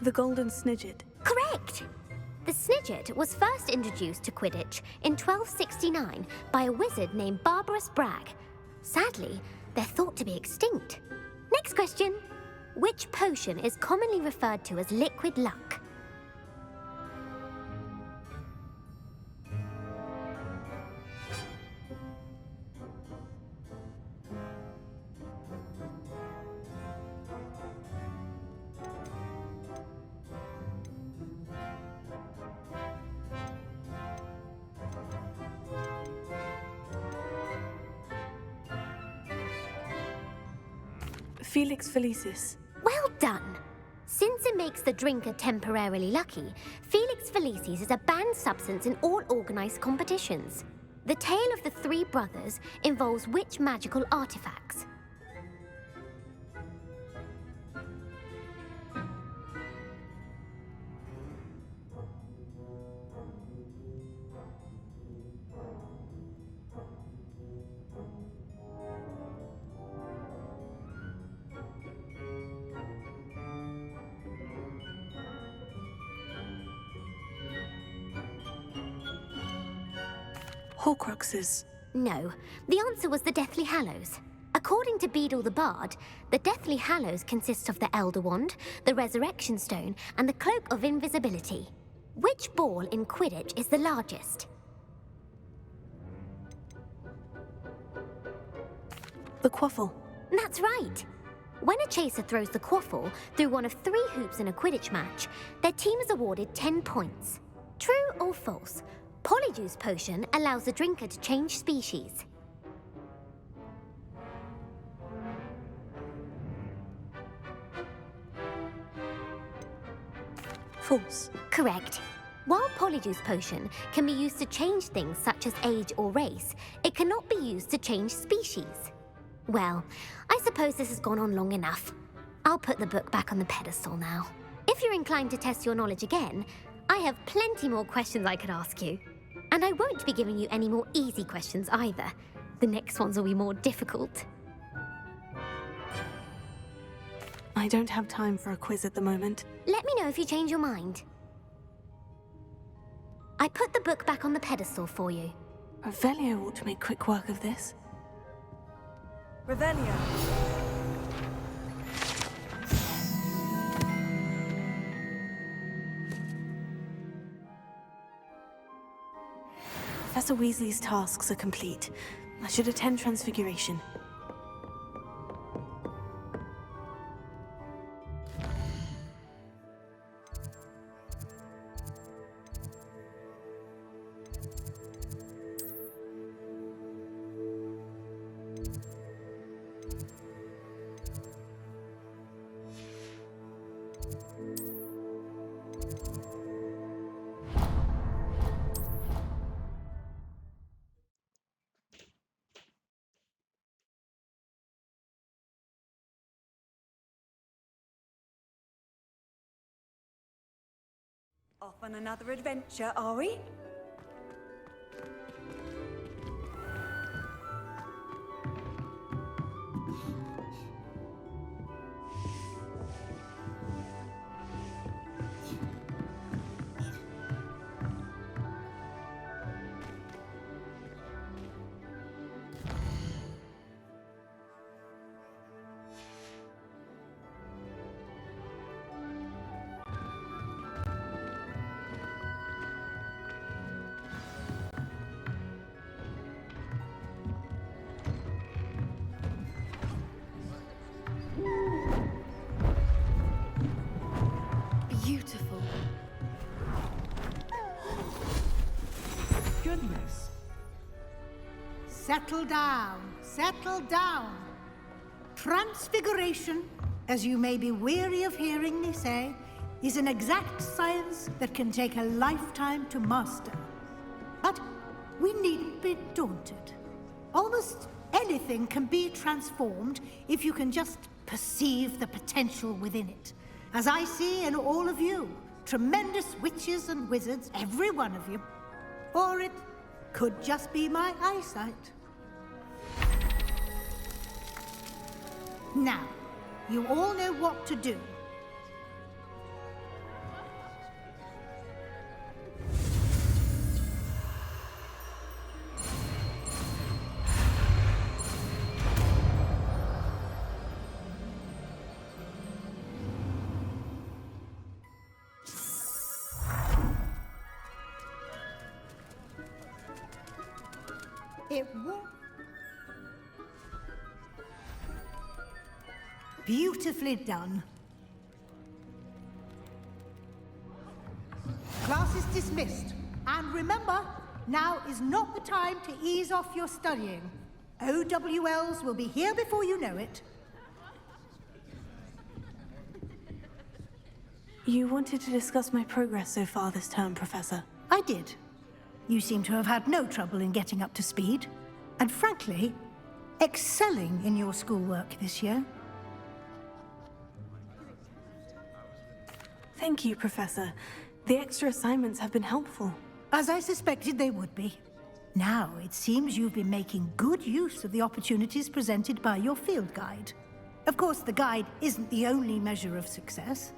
The golden snidget. Correct! The snidget was first introduced to Quidditch in 1269 by a wizard named Barbarous Bragg. Sadly, they're thought to be extinct. Next question. Which potion is commonly referred to as liquid luck? Felix Felicis. Well done! Since it makes the drinker temporarily lucky, Felix Felicis is a banned substance in all organized competitions. The tale of the three brothers involves which magical artifacts? Horcruxes. No, the answer was the Deathly Hallows. According to Beedle the Bard, the Deathly Hallows consists of the Elder Wand, the Resurrection Stone, and the Cloak of Invisibility. Which ball in Quidditch is the largest? The quaffle. That's right. When a chaser throws the quaffle through one of 3 hoops in a Quidditch match, their team is awarded 10 points. True or false? Polyjuice potion allows the drinker to change species. False. Correct. While Polyjuice potion can be used to change things such as age or race, it cannot be used to change species. Well, I suppose this has gone on long enough. I'll put the book back on the pedestal now. If you're inclined to test your knowledge again, I have plenty more questions I could ask you. And I won't be giving you any more easy questions either. The next ones will be more difficult. I don't have time for a quiz at the moment. Let me know if you change your mind. I put the book back on the pedestal for you. Revelio ought to make quick work of this. Revelio. Professor Weasley's tasks are complete. I should attend Transfiguration. Off on another adventure, are we? Beautiful. Goodness. Settle down. Settle down. Transfiguration, as you may be weary of hearing me say, is an exact science that can take a lifetime to master. But we needn't be daunted. Almost anything can be transformed if you can just perceive the potential within it. As I see in all of you, tremendous witches and wizards, every one of you. Or it could just be my eyesight. Now, you all know what to do. It won't. Beautifully done. Class is dismissed. And remember, now is not the time to ease off your studying. OWLs will be here before you know it. You wanted to discuss my progress so far this term, Professor. I did. You seem to have had no trouble in getting up to speed. And frankly, excelling in your schoolwork this year. Thank you, Professor. The extra assignments have been helpful. As I suspected they would be. Now, it seems you've been making good use of the opportunities presented by your field guide. Of course, the guide isn't the only measure of success.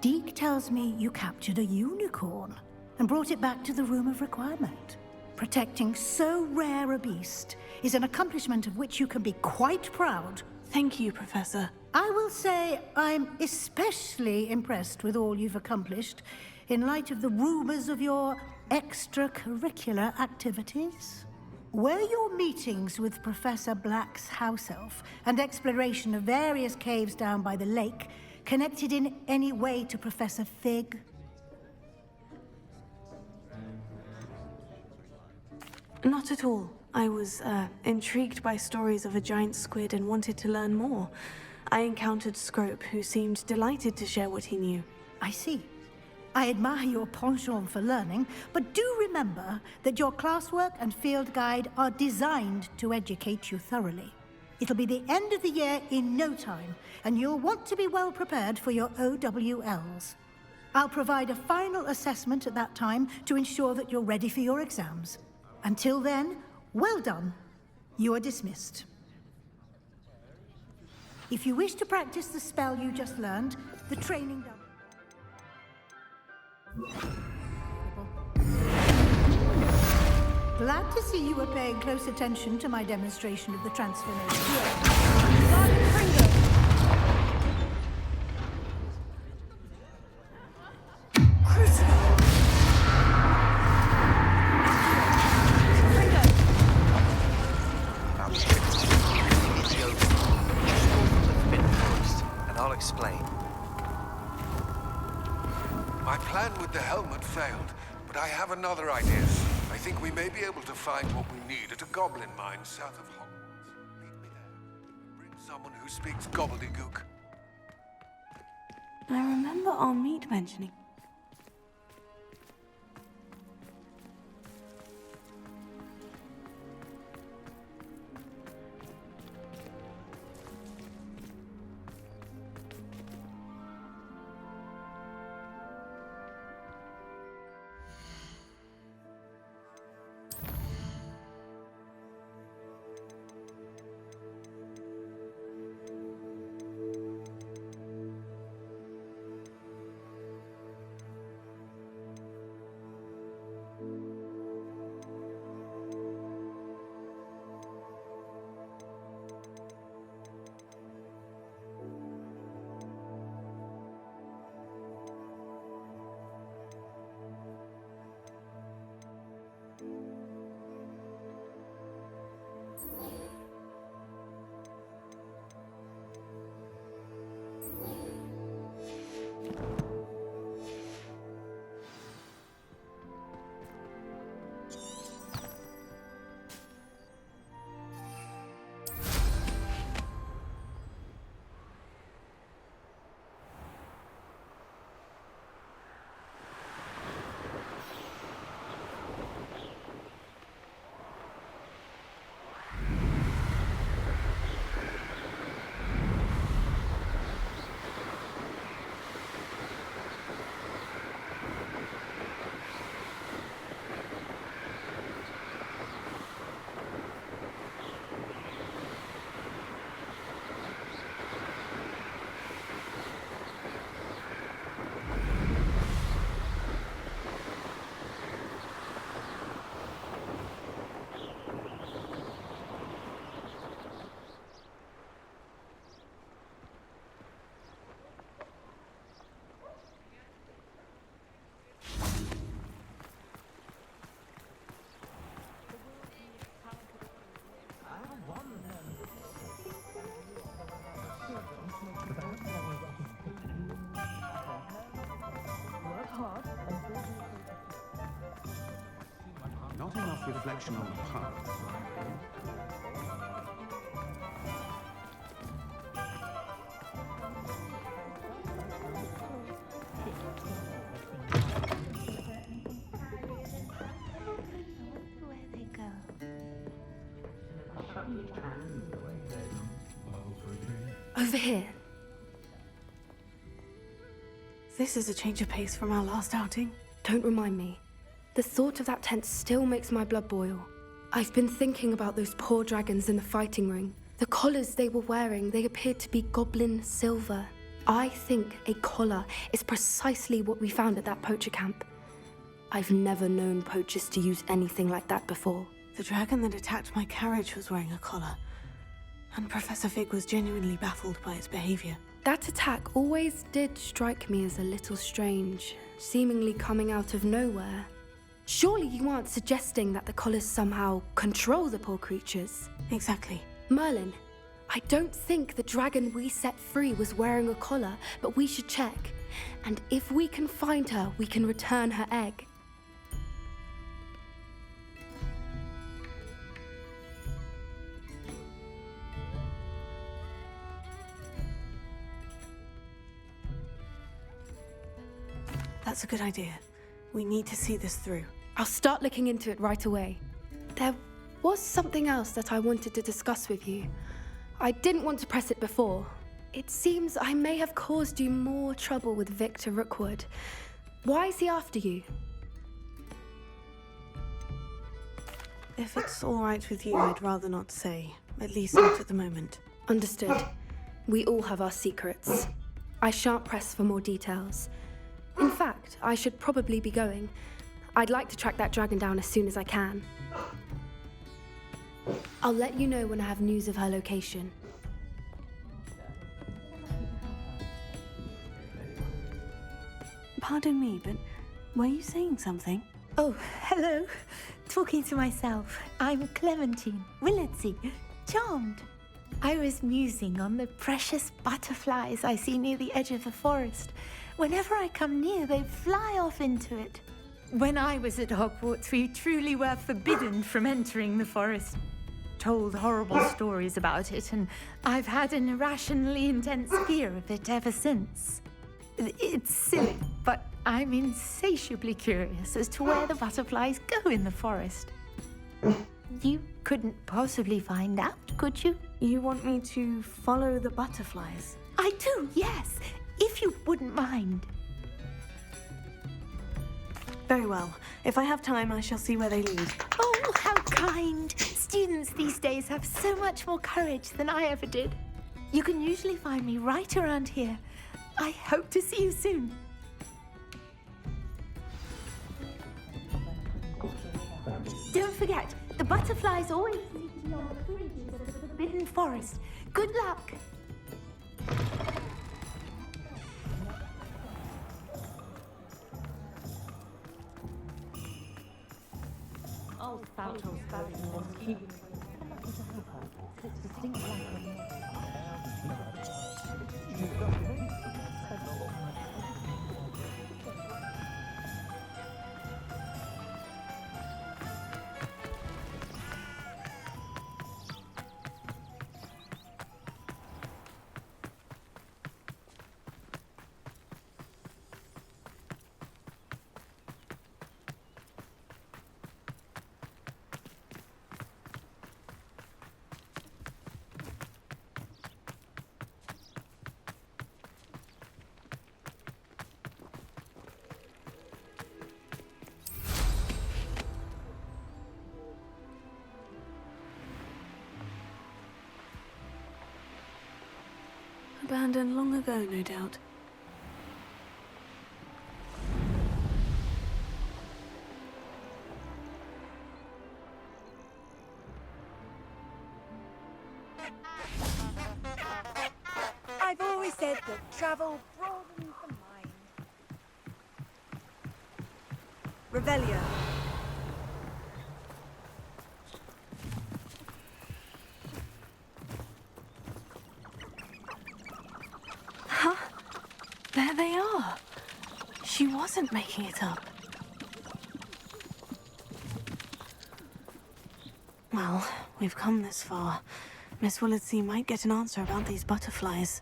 Deke tells me you captured a unicorn and brought it back to the Room of Requirement. Protecting so rare a beast is an accomplishment of which you can be quite proud. Thank you, Professor. I will say I'm especially impressed with all you've accomplished in light of the rumors of your extracurricular activities. Were your meetings with Professor Black's house elf and exploration of various caves down by the lake connected in any way to Professor Fig? Not at all. I was, intrigued by stories of a giant squid and wanted to learn more. I encountered Scrope, who seemed delighted to share what he knew. I see. I admire your penchant for learning, but do remember that your classwork and field guide are designed to educate you thoroughly. It'll be the end of the year in no time, and you'll want to be well prepared for your OWLs. I'll provide a final assessment at that time to ensure that you're ready for your exams. Until then, well done. You are dismissed. If you wish to practice the spell you just learned, the training done. Glad to see you were paying close attention to my demonstration of the transformation. And I'll explain. My plan with the helmet failed, but I have another idea. I think we may be able to find what we need at a goblin mine south of Hogwarts. Meet me there. Bring someone who speaks gobbledygook. I remember our meet mentioning. Not enough reflection on the past. Over here. This is a change of pace from our last outing. Don't remind me. The thought of that tent still makes my blood boil. I've been thinking about those poor dragons in the fighting ring. The collars they were wearing, they appeared to be goblin silver. I think a collar is precisely what we found at that poacher camp. I've never known poachers to use anything like that before. The dragon that attacked my carriage was wearing a collar, and Professor Fig was genuinely baffled by its behavior. That attack always did strike me as a little strange, seemingly coming out of nowhere. Surely you aren't suggesting that the collars somehow control the poor creatures? Exactly. Merlin, I don't think the dragon we set free was wearing a collar, but we should check. And if we can find her, we can return her egg. That's a good idea. We need to see this through. I'll start looking into it right away. There was something else that I wanted to discuss with you. I didn't want to press it before. It seems I may have caused you more trouble with Victor Rookwood. Why is he after you? If it's all right with you, I'd rather not say. At least not at the moment. Understood. We all have our secrets. I shan't press for more details. In fact, I should probably be going. I'd like to track that dragon down as soon as I can. I'll let you know when I have news of her location. Pardon me, but were you saying something? Oh, hello. Talking to myself. I'm Clementine Willardsey. Charmed. I was musing on the precious butterflies I see near the edge of the forest. Whenever I come near, they fly off into it. When I was at Hogwarts, we truly were forbidden from entering the forest. Told horrible stories about it, and I've had an irrationally intense fear of it ever since. It's silly, but I'm insatiably curious as to where the butterflies go in the forest. You couldn't possibly find out, could you? You want me to follow the butterflies? I do, yes, if you wouldn't mind. Very well. If I have time, I shall see where they lead. Oh, how kind. Students these days have so much more courage than I ever did. You can usually find me right around here. I hope to see you soon. Don't forget, the butterflies always seem to be on the fringes of the Forbidden Forest. Good luck. Oh, Fauto's babbling was keeping Abandoned long ago, no doubt. I've always said that travel broadens the mind. Revelio. Huh? There they are. She wasn't making it up. Well, we've come this far. Miss Willardsey might get an answer about these butterflies.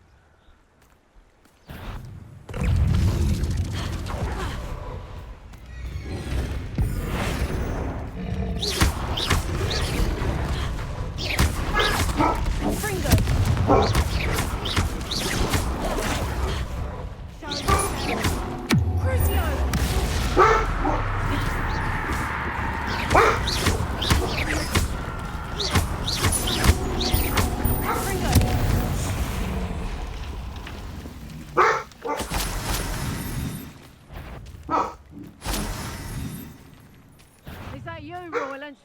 Is that you, Royland?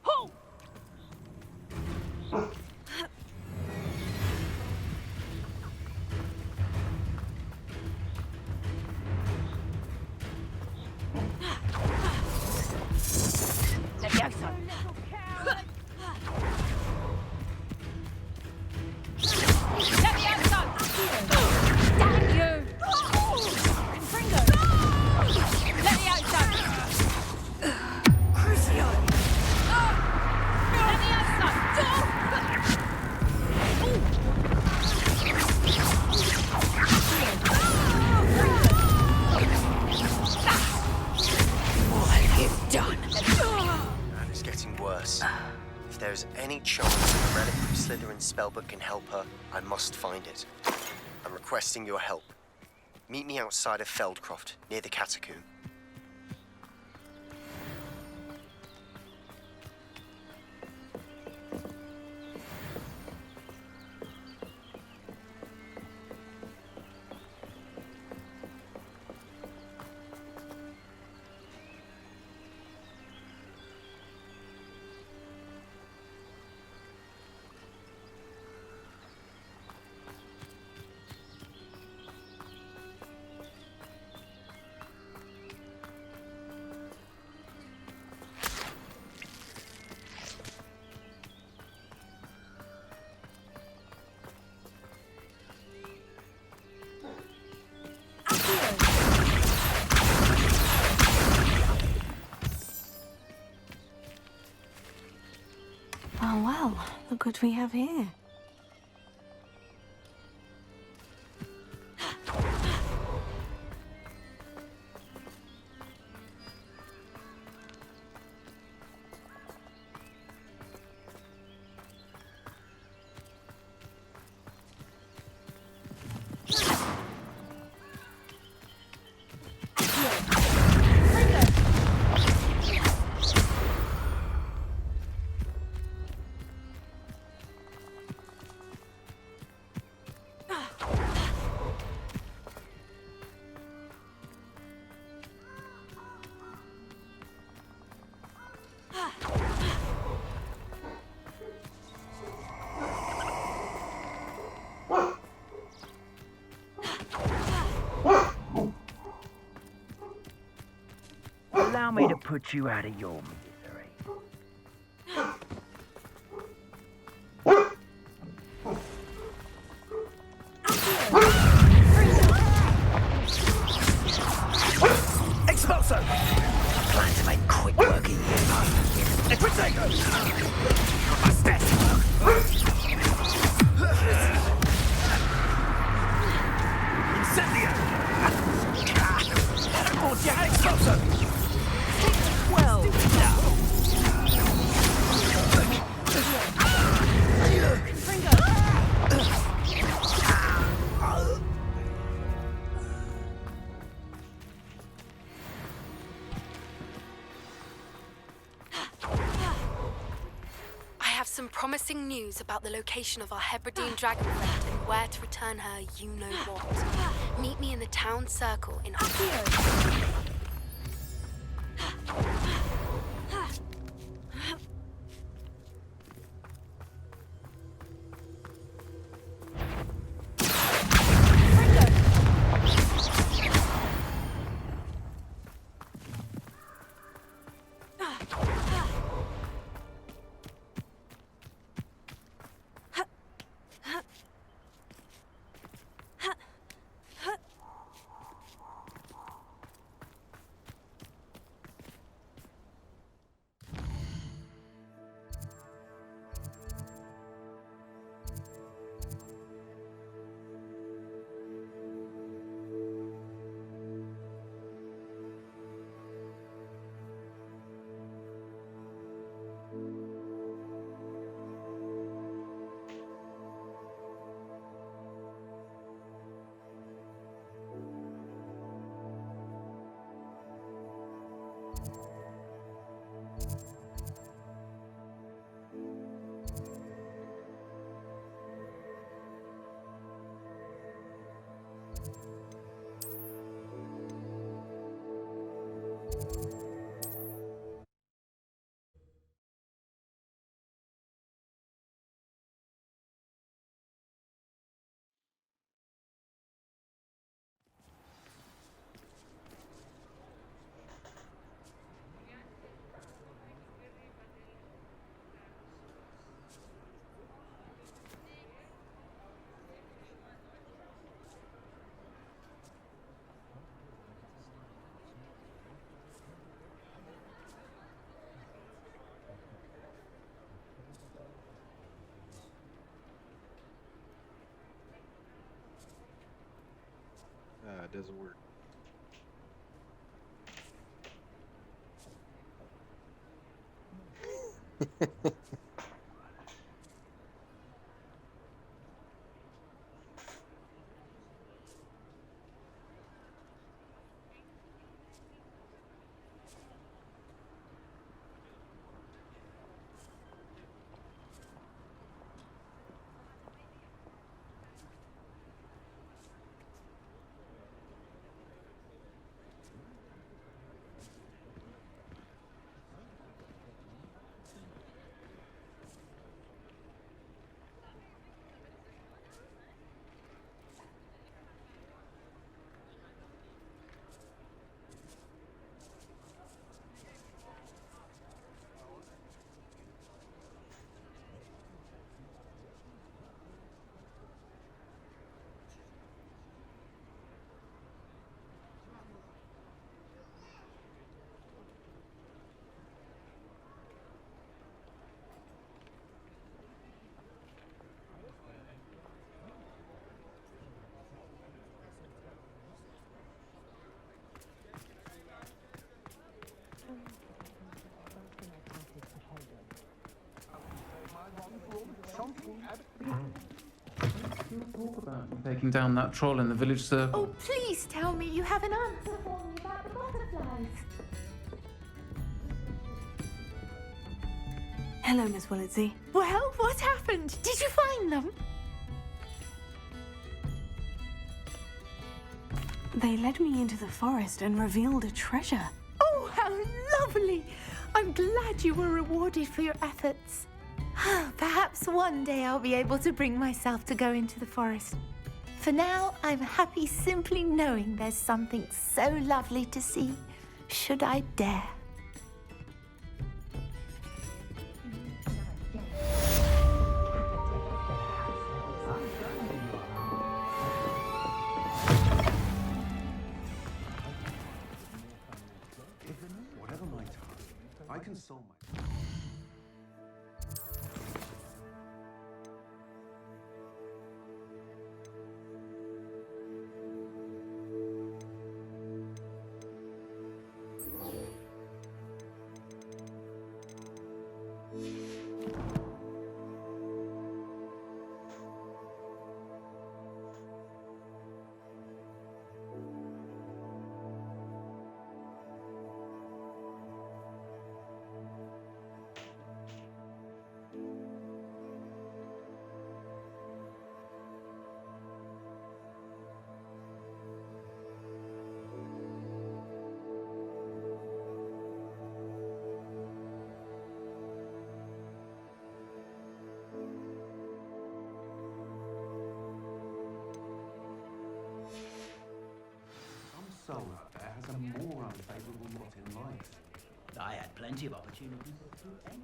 Halt! help her, I must find it. I'm requesting your help. Meet me outside of Feldcroft, near the catacomb. Oh well, look what we have here. Allow me to put you out of your misery. Expulso! Plan to make quick work of you. Protego! Incendio! Expulso! Well I have some promising news about the location of our Hebridean dragon friend and where to return her you know what. Meet me in the town circle in Hogwarts. It doesn't work. taking down that troll in the village circle. Oh, please tell me you have an answer for me about the butterflies. Hello, Miss Willitsey. Well, what happened? Did you find them? They led me into the forest and revealed a treasure. Oh, how lovely! I'm glad you were rewarded for your efforts. Perhaps one day I'll be able to bring myself to go into the forest. For now, I'm happy simply knowing there's something so lovely to see, should I dare. Whatever my task, I can solve my... Some soul out there has a more unfavourable lot in life. I had plenty of opportunities to end.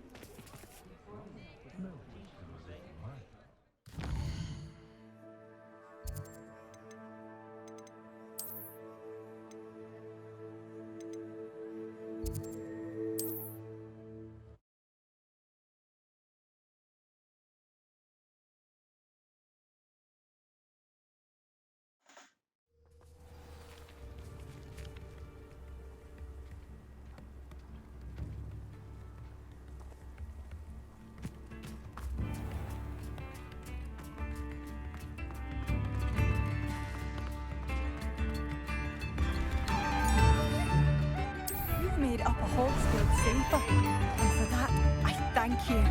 You've made Upper Hawksfield safer, and for that, I thank you.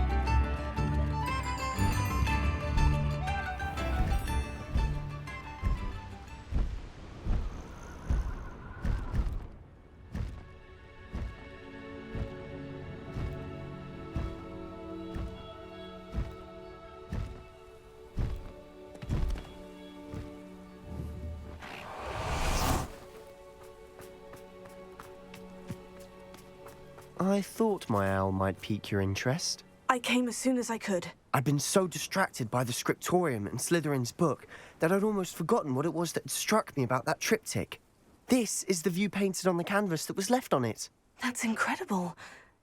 I thought my owl might pique your interest. I came as soon as I could. I'd been so distracted by the scriptorium and Slytherin's book that I'd almost forgotten what it was that struck me about that triptych. This is the view painted on the canvas that was left on it. That's incredible.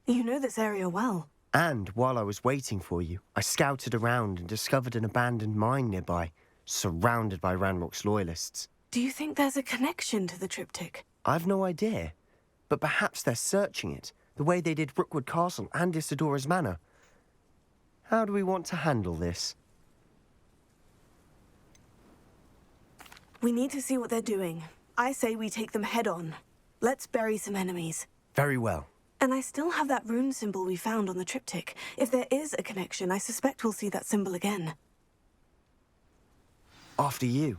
You know this area well. And while I was waiting for you, I scouted around and discovered an abandoned mine nearby, surrounded by Ranrock's loyalists. Do you think there's a connection to the triptych? I've no idea, but perhaps they're searching it, the way they did Rookwood Castle and Isidora's Manor. How do we want to handle this? We need to see what they're doing. I say we take them head on. Let's bury some enemies. Very well. And I still have that rune symbol we found on the triptych. If there is a connection, I suspect we'll see that symbol again. After you.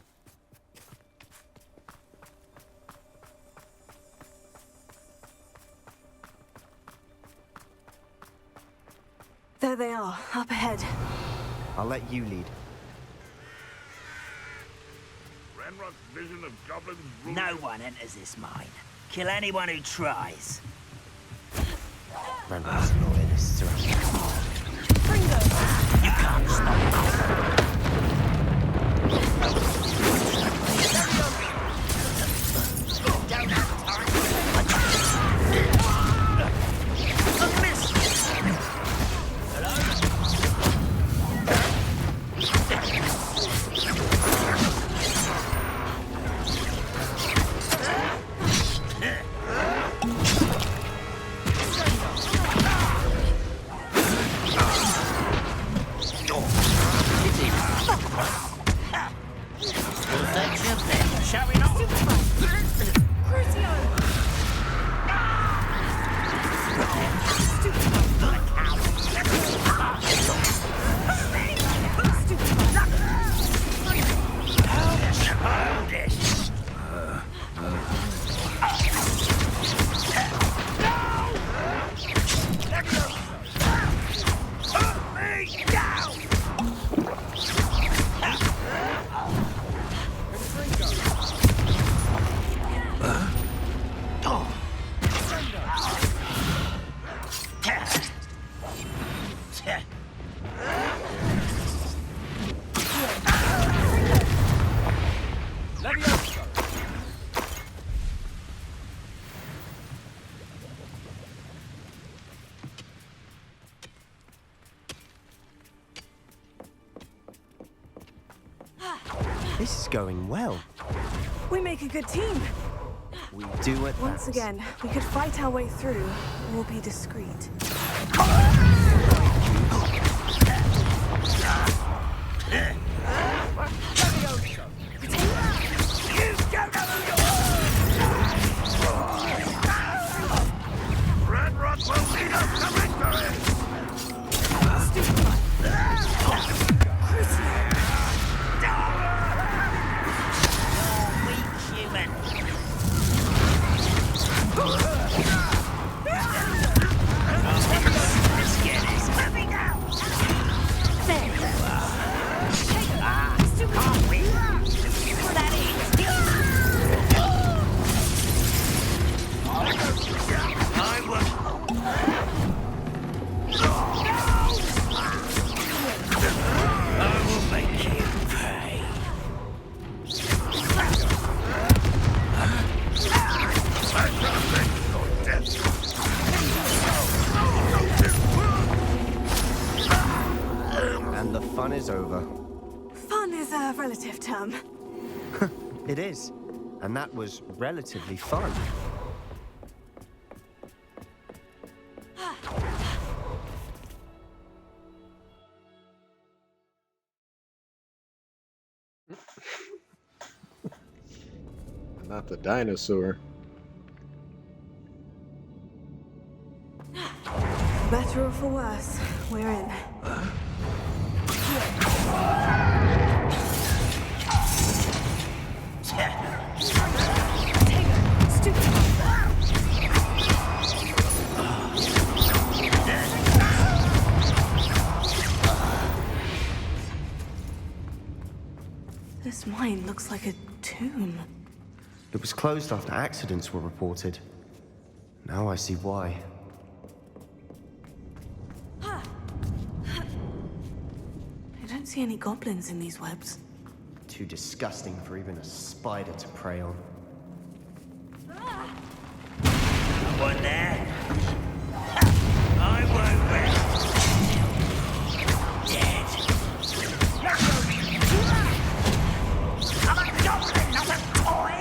There they are, up ahead. I'll let you lead. Ranrock's vision of goblins... No one enters this mine. Kill anyone who tries. Ranrock's loyalists are You can't stop us. Don't have time. A miss. showing off. Crucio! This is going well. We make a good team. We do it. Once again, we could fight our way through or be discreet. Ranrock will lead us to victory! And the fun is over. Fun is a relative term. It is. And that was relatively fun. Not the dinosaur. Better or for worse, we're in. This mine looks like a tomb. It was closed after accidents were reported. Now I see why. I don't see any goblins in these webs. Too disgusting for even a spider to prey on. One there. I won't rest. Dead. I'm a goblin, not a toy!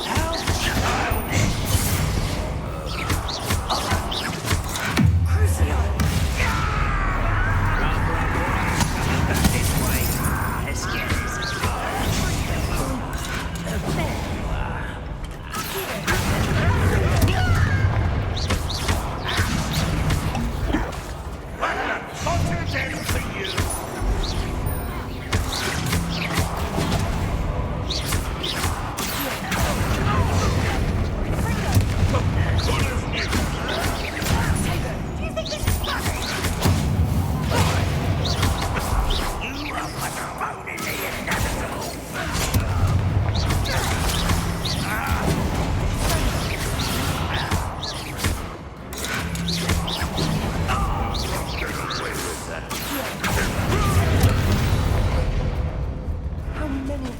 How childish! Crucio! This way. Let's get this.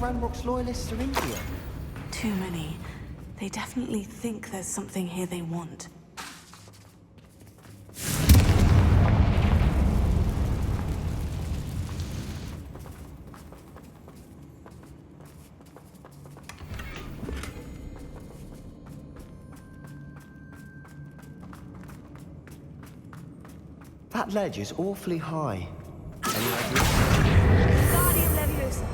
Ranrock's loyalists are in here. Too many. They definitely think there's something here they want. That ledge is awfully high. Any ideas? Guardian Leviosa.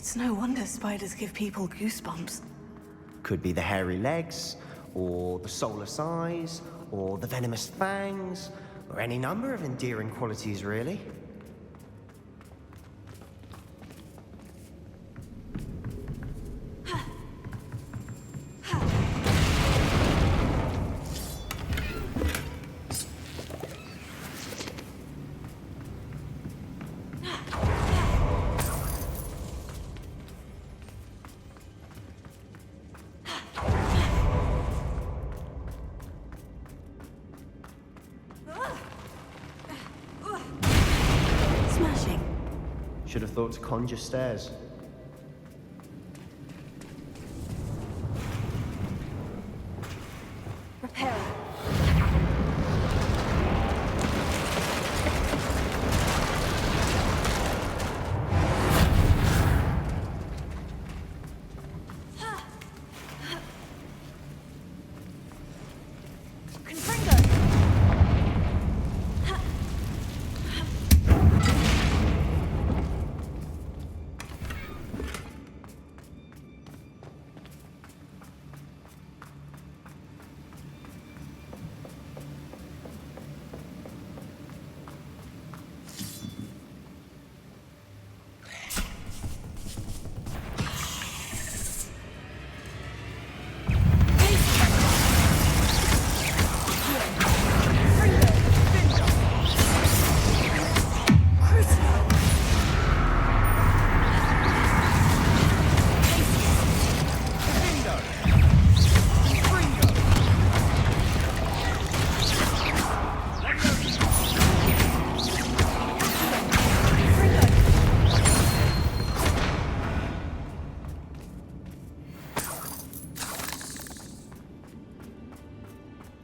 It's no wonder spiders give people goosebumps. Could be the hairy legs, or the soulless eyes, or the venomous fangs, or any number of endearing qualities, really. Smashing. Should have thought to conjure stairs. Repair.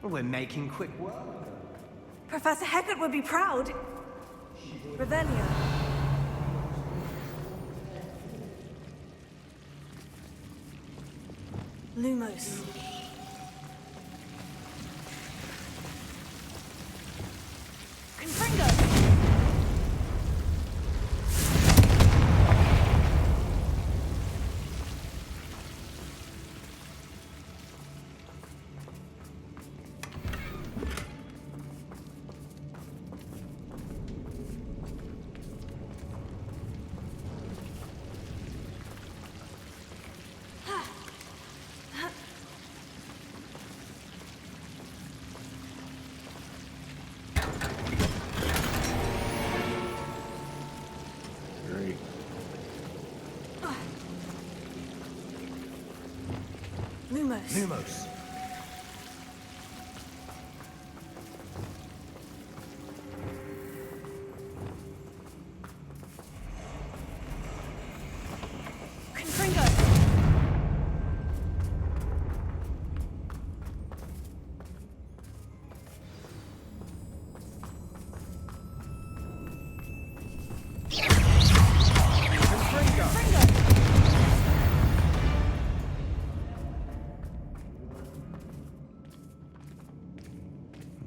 We're making quick work. Professor Hecat would be proud. Revelio. Lumos. Confringo. Great. Lumos. Lumos. Confringo.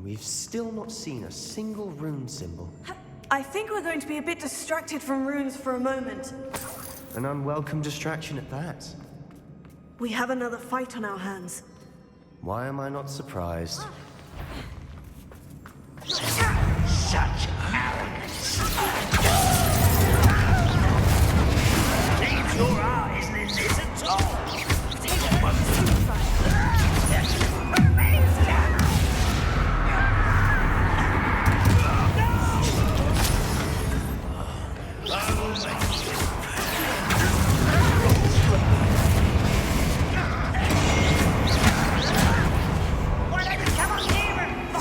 We've still not seen a single rune symbol. I think we're going to be a bit distracted from runes for a moment. An unwelcome distraction at that. We have another fight on our hands. Why am I not surprised? Such arrogance. Seems your art isn't in this at all. Why don't you come on here and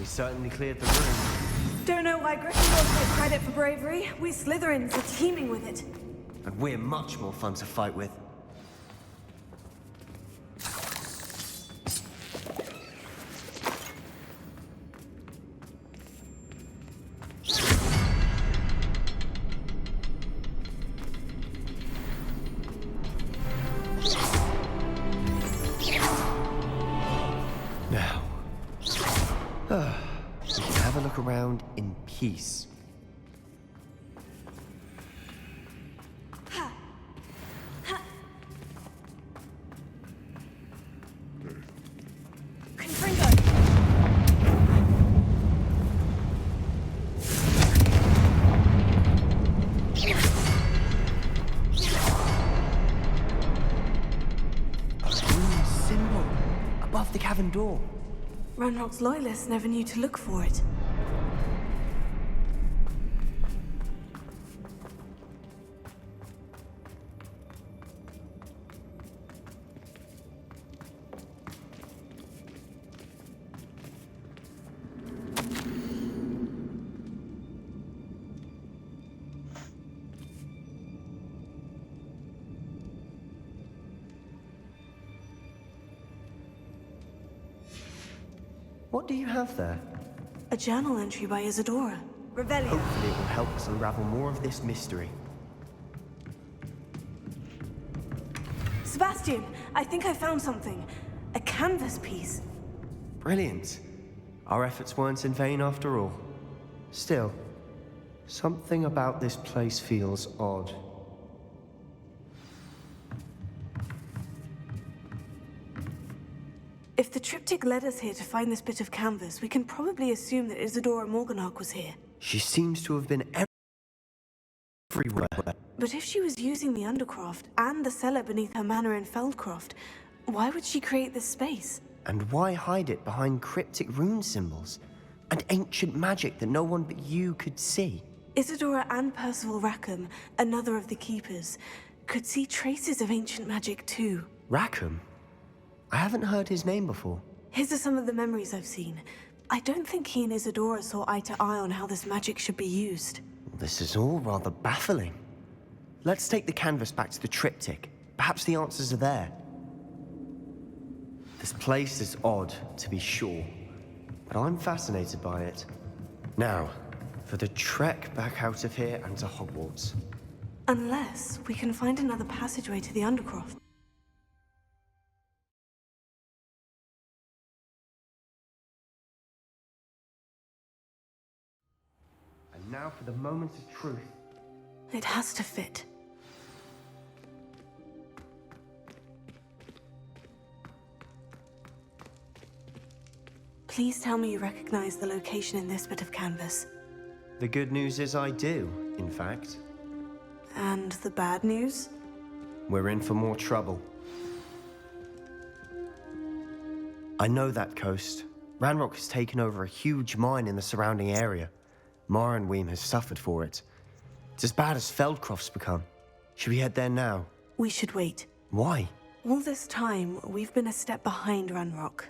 We certainly cleared the room. Don't know why Gryffindors get credit for bravery. We Slytherins are teeming with it. And we're much more fun to fight with. Now, we can have a look around in peace. Above the cavern door. Ranrock's loyalists never knew to look for it. What do you have there? A journal entry by Isadora. Revelio. Hopefully it will help us unravel more of this mystery. Sebastian, I think I found something. A canvas piece. Brilliant. Our efforts weren't in vain after all. Still, something about this place feels odd. If the triptych led us here to find this bit of canvas, we can probably assume that Isadora Morganach was here. She seems to have been everywhere. But if she was using the Undercroft and the cellar beneath her manor in Feldcroft, why would she create this space? And why hide it behind cryptic rune symbols and ancient magic that no one but you could see? Isadora and Percival Rackham, another of the Keepers, could see traces of ancient magic too. Rackham? I haven't heard his name before. His are some of the memories I've seen. I don't think he and Isadora saw eye to eye on how this magic should be used. This is all rather baffling. Let's take the canvas back to the triptych. Perhaps the answers are there. This place is odd, to be sure, but I'm fascinated by it. Now, for the trek back out of here and to Hogwarts. Unless we can find another passageway to the Undercroft. And now for the moment of truth. It has to fit. Please tell me you recognize the location in this bit of canvas. The good news is I do, in fact. And the bad news? We're in for more trouble. I know that coast. Ranrock has taken over a huge mine in the surrounding area. Mornweem has suffered for it. It's as bad as Feldcroft's become. Should we head there now? We should wait. Why? All this time, we've been a step behind Ranrock.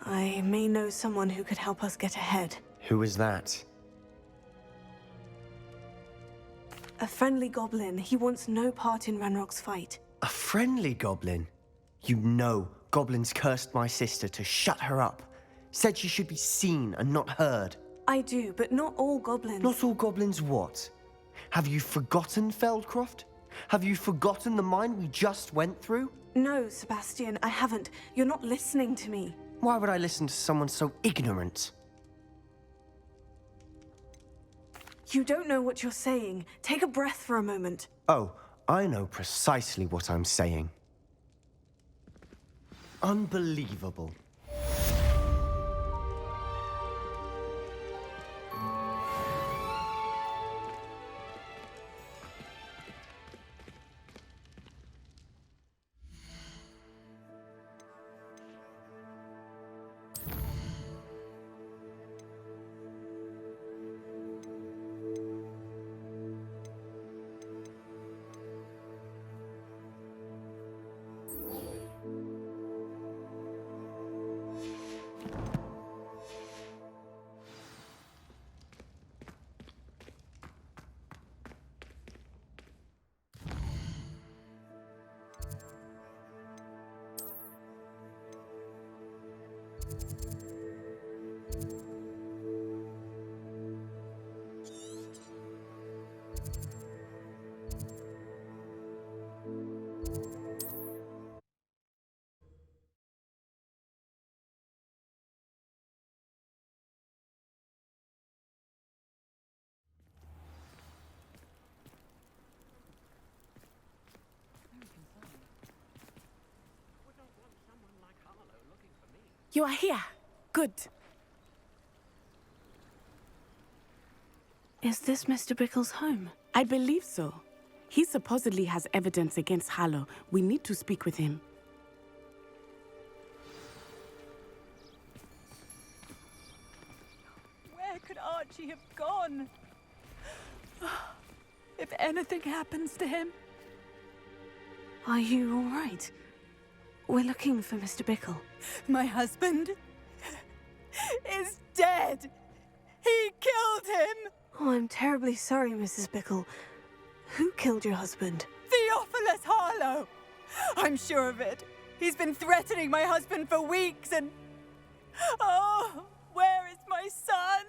I may know someone who could help us get ahead. Who is that? A friendly goblin. He wants no part in Ranrock's fight. A friendly goblin? You know, goblins cursed my sister to shut her up. Said she should be seen and not heard. I do, but not all goblins. Not all goblins what? Have you forgotten Feldcroft? Have you forgotten the mine we just went through? No, Sebastian, I haven't. You're not listening to me. Why would I listen to someone so ignorant? You don't know what you're saying. Take a breath for a moment. Oh, I know precisely what I'm saying. Unbelievable. You are here. Good. Is this Mr. Bickle's home? I believe so. He supposedly has evidence against Harlow. We need to speak with him. Where could Archie have gone? If anything happens to him. Are you all right? We're looking for Mr. Bickle. My husband is dead. He killed him. Oh, I'm terribly sorry, Mrs. Bickle. Who killed your husband? Theophilus Harlow. I'm sure of it. He's been threatening my husband for weeks and... Oh, where is my son?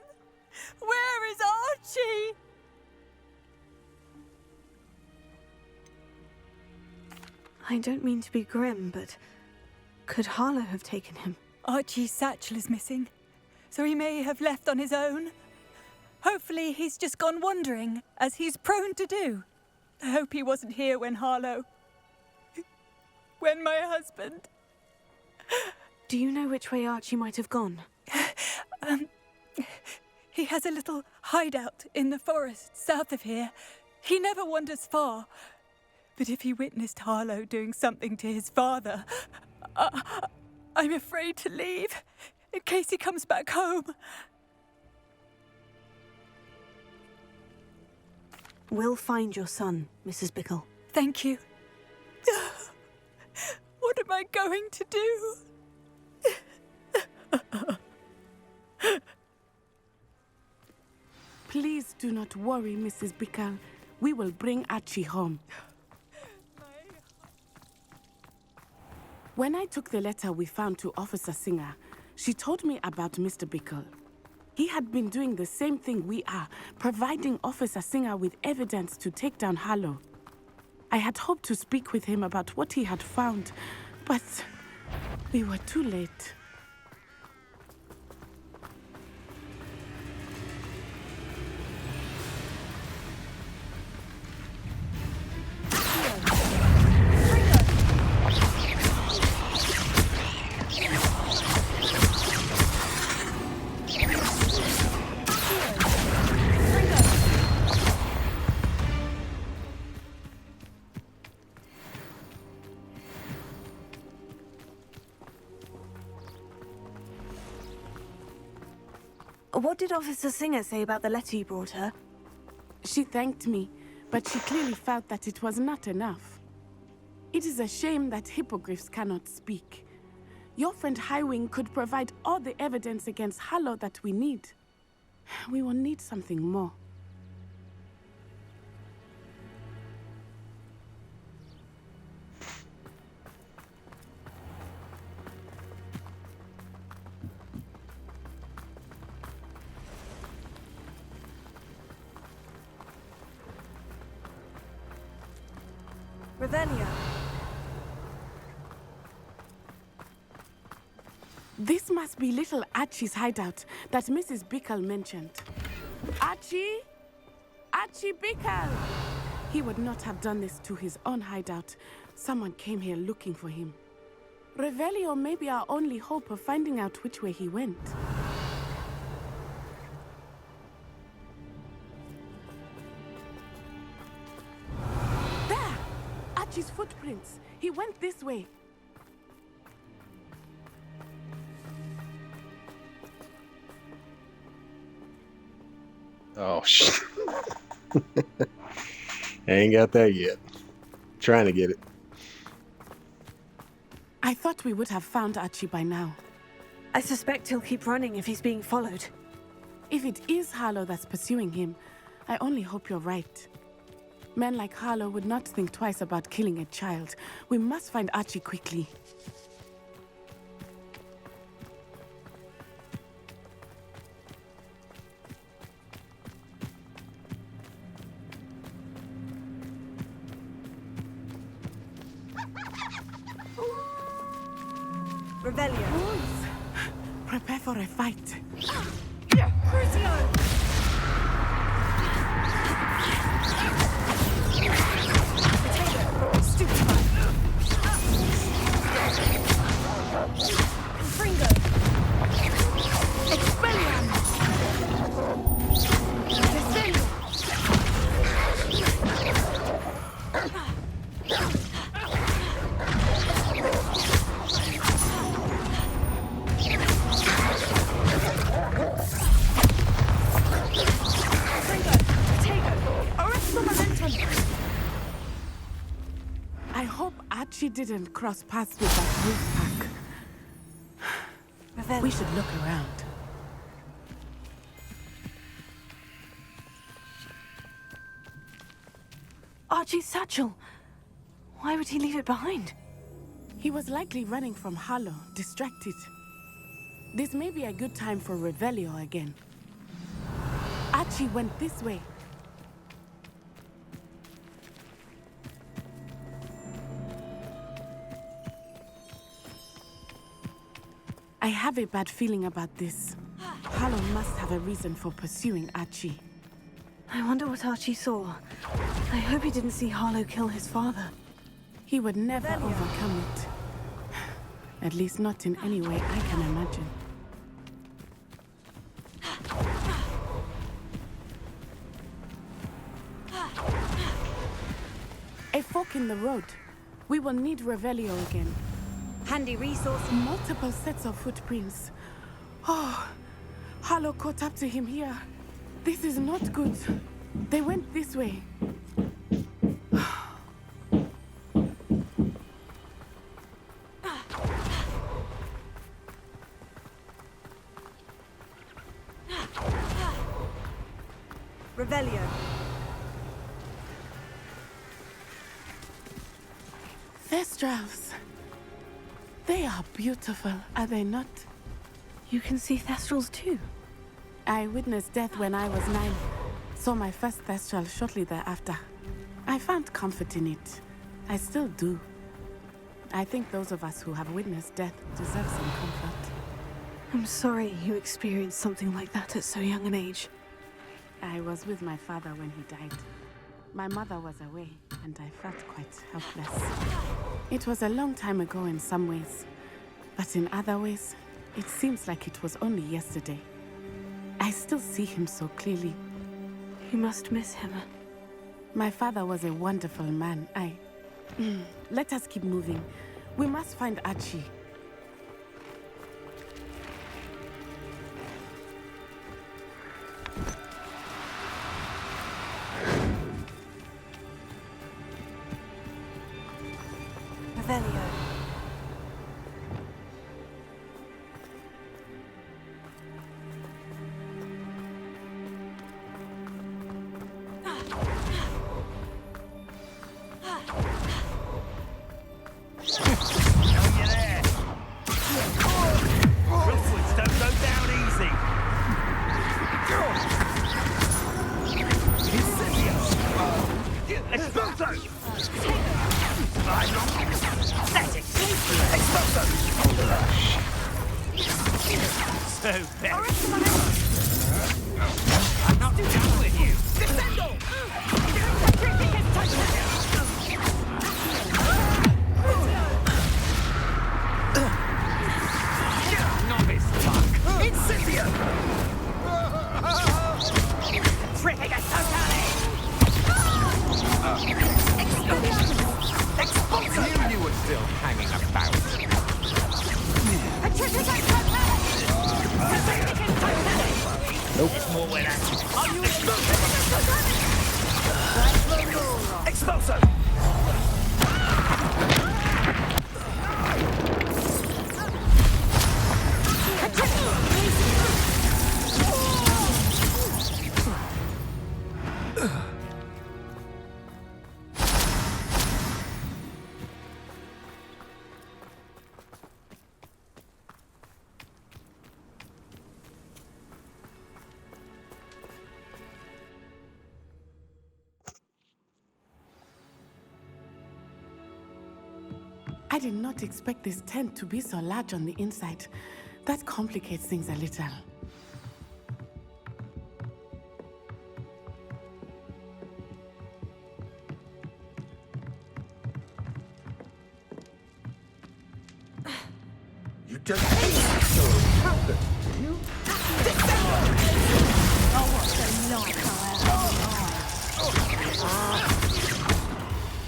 Where is Archie? I don't mean to be grim, but could Harlow have taken him? Archie's satchel is missing, so he may have left on his own. Hopefully he's just gone wandering, as he's prone to do. I hope he wasn't here when when my husband... Do you know which way Archie might have gone? He has a little hideout in the forest south of here. He never wanders far. But if he witnessed Harlow doing something to his father, I'm afraid to leave, in case he comes back home. We'll find your son, Mrs. Bickle. Thank you. What am I going to do? Please do not worry, Mrs. Bickle. We will bring Archie home. When I took the letter we found to Officer Singer, she told me about Mr. Bickle. He had been doing the same thing we are, providing Officer Singer with evidence to take down Harlow. I had hoped to speak with him about what he had found, but we were too late. What did Officer Singer say about the letter you brought her? She thanked me, but she clearly felt that it was not enough. It is a shame that hippogriffs cannot speak. Your friend Highwing could provide all the evidence against Harlow that we need. We will need something more. Revelio. This must be little Archie's hideout that Mrs. Bickle mentioned. Archie? Archie Bickle! He would not have done this to his own hideout. Someone came here looking for him. Revelio may be our only hope of finding out which way he went. There! Archie's footprints. He went this way. Oh, shit. I ain't got that yet. Trying to get it. I thought we would have found Archie by now. I suspect he'll keep running if he's being followed. If it is Harlow that's pursuing him, I only hope you're right. Men like Harlow would not think twice about killing a child. We must find Archie quickly. Revelio. Wolves! Prepare for a fight. Crucio! Potato. Stupefy. Fringo. Expelliarm. Descendo. I hope Archie didn't cross paths with that wolf pack. We should look around. Archie's satchel. Why would he leave it behind? He was likely running from Harlow, distracted. This may be a good time for Revelio again. Archie went this way. I have a bad feeling about this. Harlow must have a reason for pursuing Archie. I wonder what Archie saw. I hope he didn't see Harlow kill his father. He would never overcome it. At least not in any way I can imagine. A fork in the road. We will need Revelio again. Handy resource. Multiple sets of footprints. Oh, Harlow caught up to him here. This is not good. They went this way. Revelio. Thestrals. They are beautiful, are they not? You can see Thestrals too. I witnessed death when I was 9. Saw my first Thestral shortly thereafter. I found comfort in it. I still do. I think those of us who have witnessed death deserve some comfort. I'm sorry you experienced something like that at so young an age. I was with my father when he died. My mother was away, and I felt quite helpless. It was a long time ago in some ways, but in other ways, it seems like it was only yesterday. I still see him so clearly. You must miss him. My father was a wonderful man. Let us keep moving. We must find Archie. Revelio. I did not expect this tent to be so large on the inside. That complicates things a little. You just happen, do you? Oh, what's the light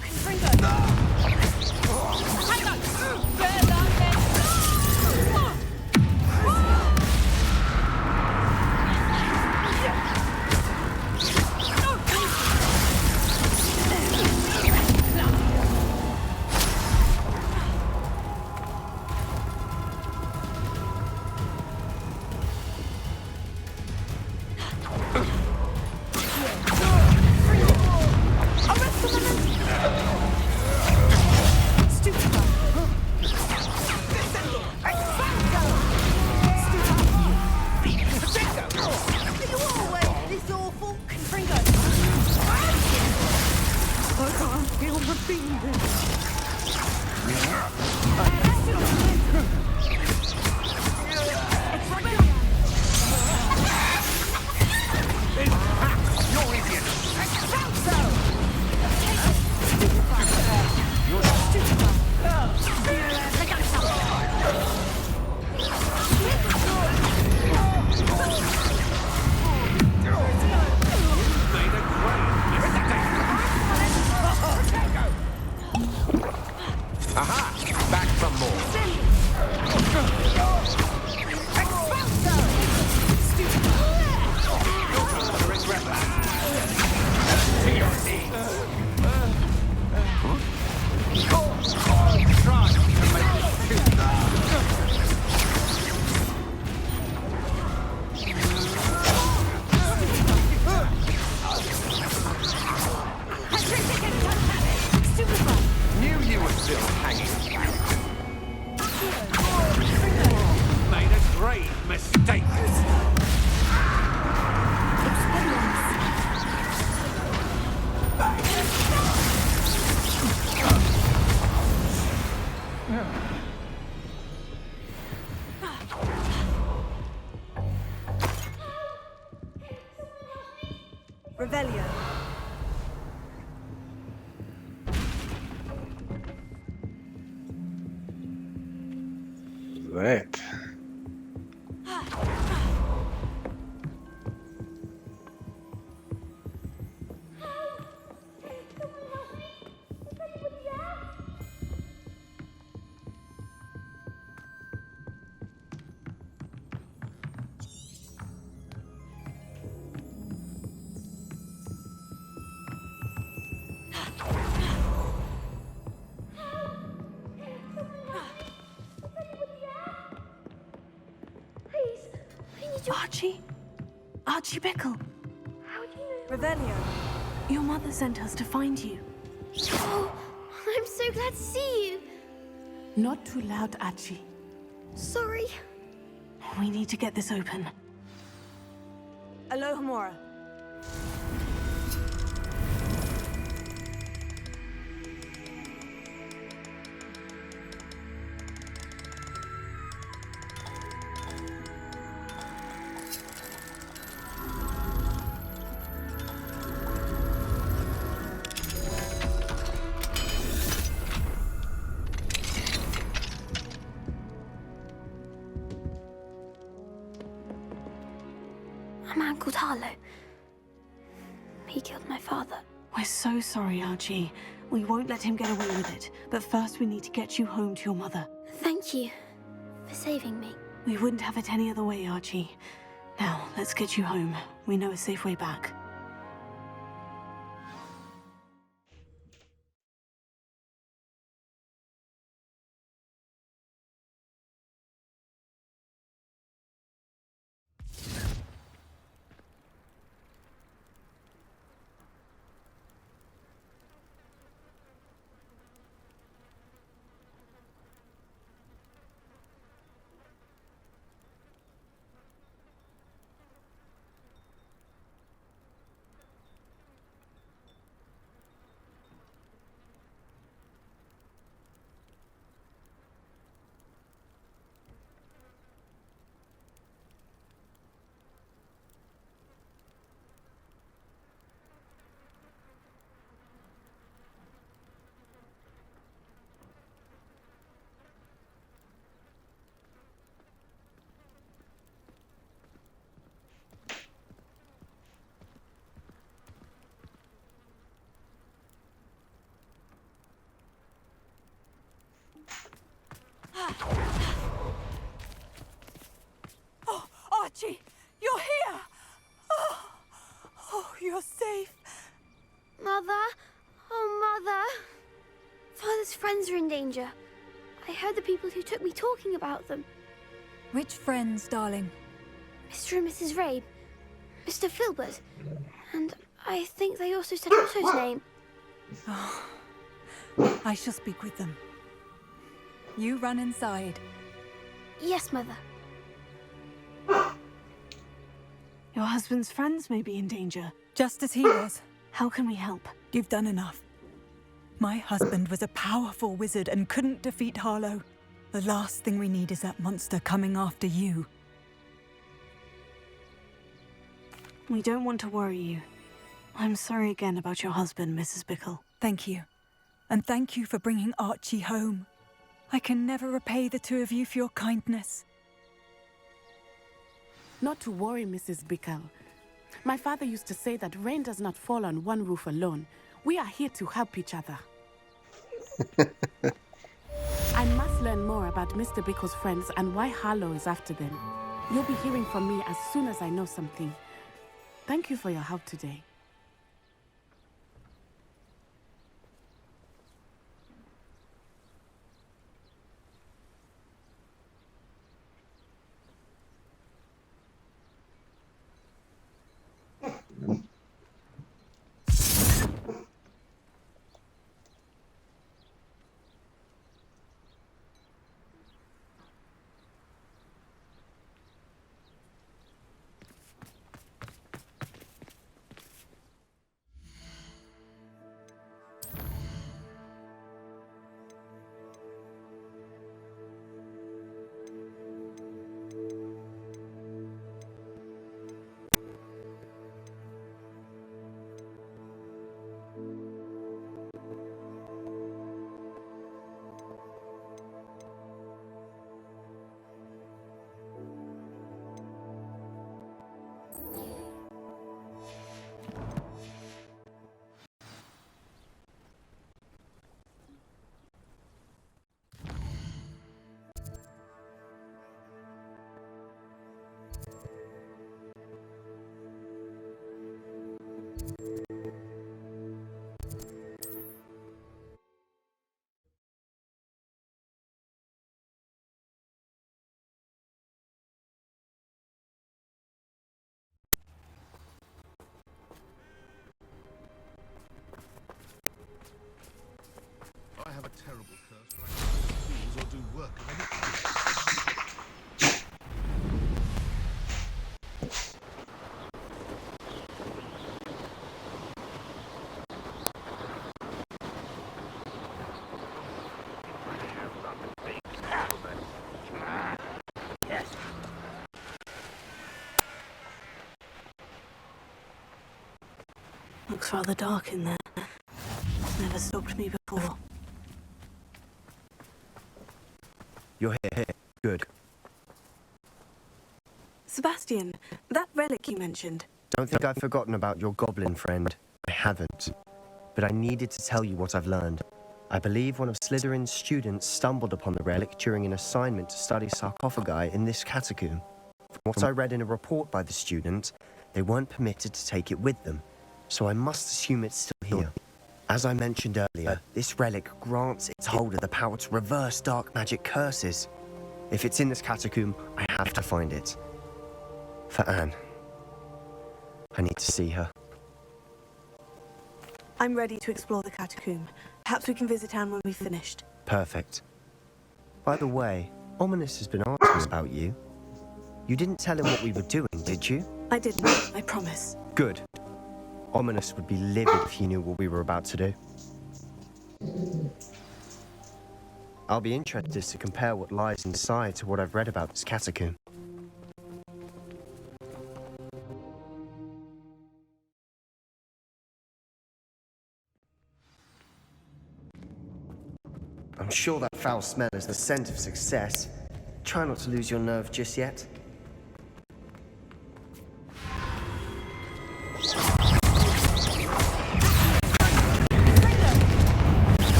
Confringo! Hang on! Bear down, Aha! Back from more. Knew you were still hanging. Made a grave mistake. Revelio. That. Archie? Archie Bickle. How do you know? Revelio. Your mother sent us to find you. Oh, I'm so glad to see you. Not too loud, Archie. Sorry. We need to get this open. Alohomora. A man called Harlow. He killed my father. We're so sorry, Archie. We won't let him get away with it. But first we need to get you home to your mother. Thank you for saving me. We wouldn't have it any other way, Archie. Now, let's get you home. We know a safe way back. Mother? Oh, Mother. Father's friends are in danger. I heard the people who took me talking about them. Which friends, darling? Mr. and Mrs. Rabe, Mr. Filbert, and I think they also said Otto's name. Oh, I shall speak with them. You run inside. Yes, Mother. Your husband's friends may be in danger. Just as he was. How can we help? You've done enough. My husband was a powerful wizard and couldn't defeat Harlow. The last thing we need is that monster coming after you. We don't want to worry you. I'm sorry again about your husband, Mrs. Bickle. Thank you. And thank you for bringing Archie home. I can never repay the two of you for your kindness. Not to worry, Mrs. Bickle. My father used to say that rain does not fall on one roof alone. We are here to help each other. I must learn more about Mr. Bickle's friends and why Harlow is after them. You'll be hearing from me as soon as I know something. Thank you for your help today. I have a terrible curse, but I can't use or do work of any kind. Yes. Looks rather dark in there. Never stopped me before. You're here. Good. Sebastian, that relic you mentioned. Don't think I've forgotten about your goblin friend. I haven't. But I needed to tell you what I've learned. I believe one of Slytherin's students stumbled upon the relic during an assignment to study sarcophagi in this catacomb. From what I read in a report by the student, they weren't permitted to take it with them, so I must assume it's still here. As I mentioned earlier, this relic grants its holder the power to reverse dark magic curses. If it's in this catacomb, I have to find it. For Anne. I need to see her. I'm ready to explore the catacomb. Perhaps we can visit Anne when we've finished. Perfect. By the way, Ominous has been asking about you. You didn't tell him what we were doing, did you? I didn't, I promise. Good. Ominous would be livid if he knew what we were about to do. I'll be interested to compare what lies inside to what I've read about this catacomb. I'm sure that foul smell is the scent of success. Try not to lose your nerve just yet.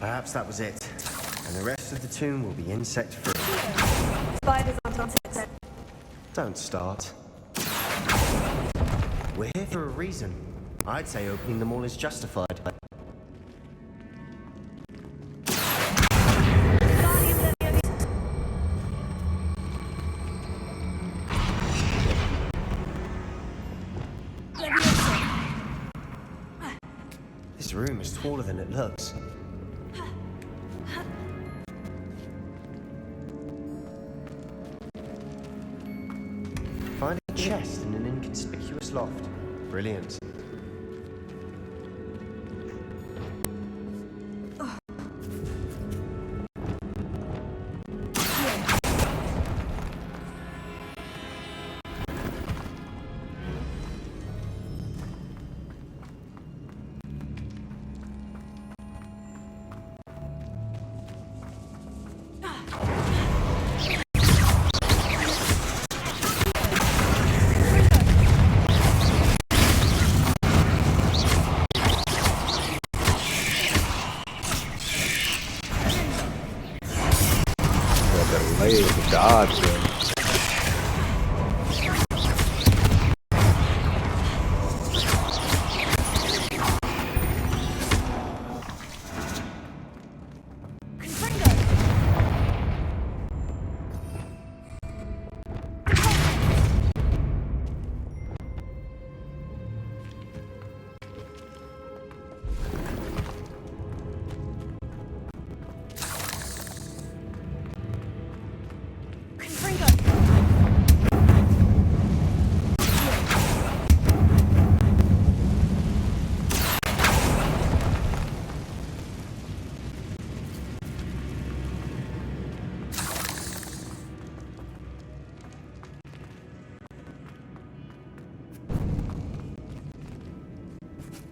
Perhaps that was it. And the rest of the tomb will be insect-free. Spiders aren't insects. Don't start. We're here for a reason. I'd say opening them all is justified. This room is taller than it looks. Find a chest in an inconspicuous loft. Brilliant. Dodge them.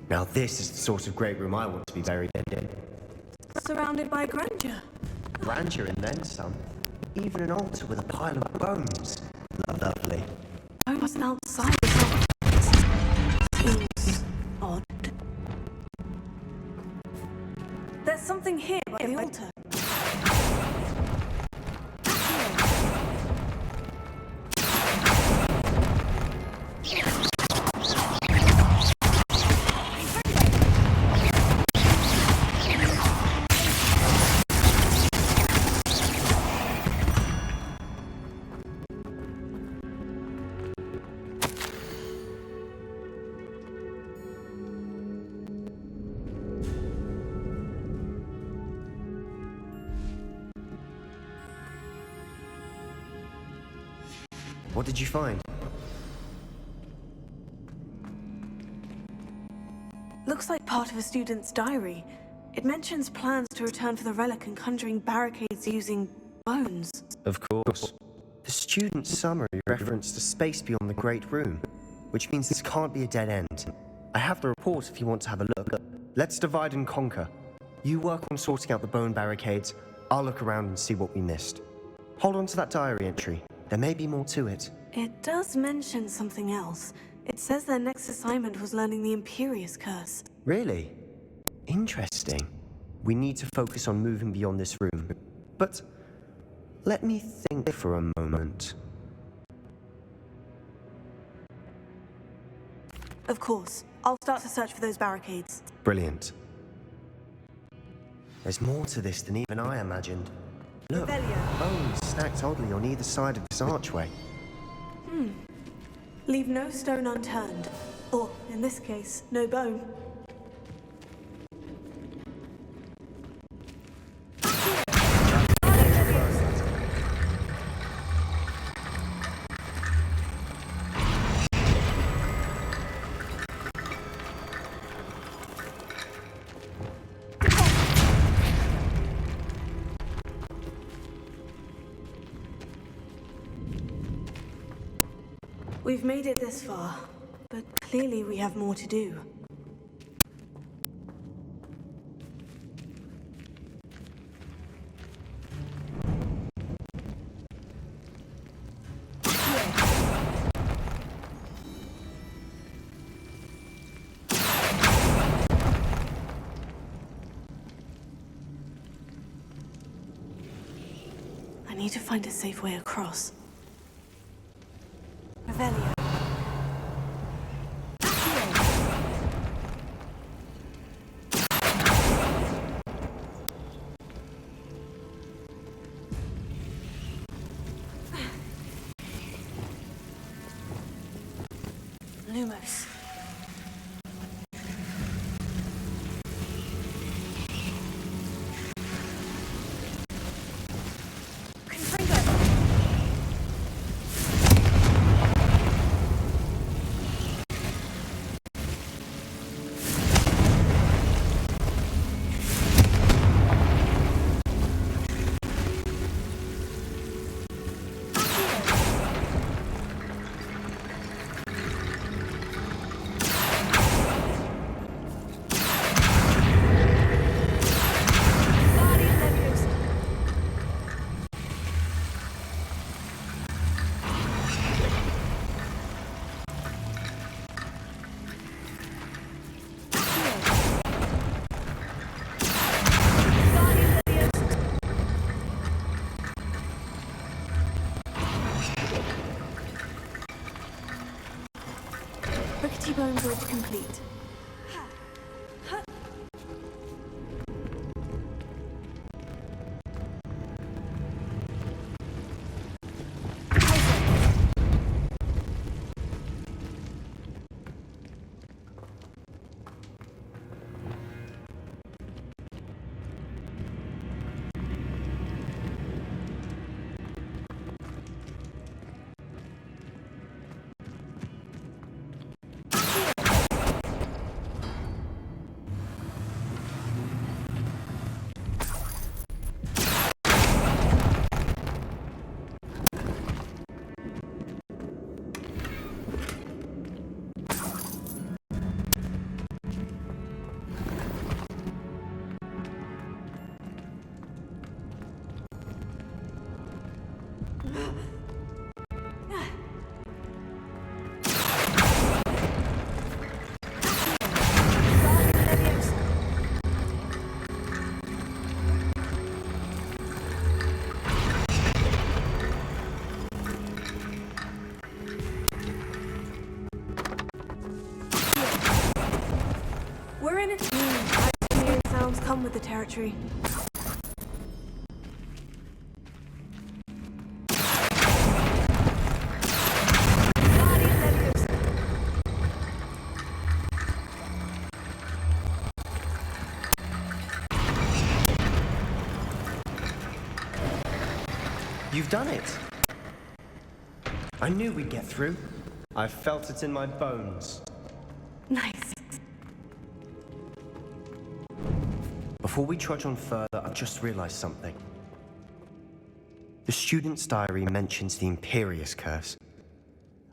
Now this is the sort of great room I want to be buried in. Surrounded by grandeur. Grandeur and then some. Even an altar with a pile of bones. Lovely. Bones outside seems odd. There's something here by the altar. What did you find? Looks like part of a student's diary. It mentions plans to return for the relic and conjuring barricades using bones. Of course. The student's summary referenced a space beyond the Great Room, which means this can't be a dead end. I have the report if you want to have a look. Let's divide and conquer. You work on sorting out the bone barricades. I'll look around and see what we missed. Hold on to that diary entry. There may be more to it. It does mention something else. It says their next assignment was learning the Imperious Curse. Really? Interesting. We need to focus on moving beyond this room. But let me think for a moment. Of course. I'll start to search for those barricades. Brilliant. There's more to this than even I imagined. Look, bones stacked oddly on either side of this archway. Leave no stone unturned. Or, in this case, no bone. We've made it this far, but clearly we have more to do. need to find a safe way across. Revelio. Lumos. Bone bridge complete. We're in a team. Engineering sounds come with the territory. You've done it! I knew we'd get through. I felt it in my bones. Nice. Before we trudge on further, I've just realized something. The student's diary mentions the Imperius Curse.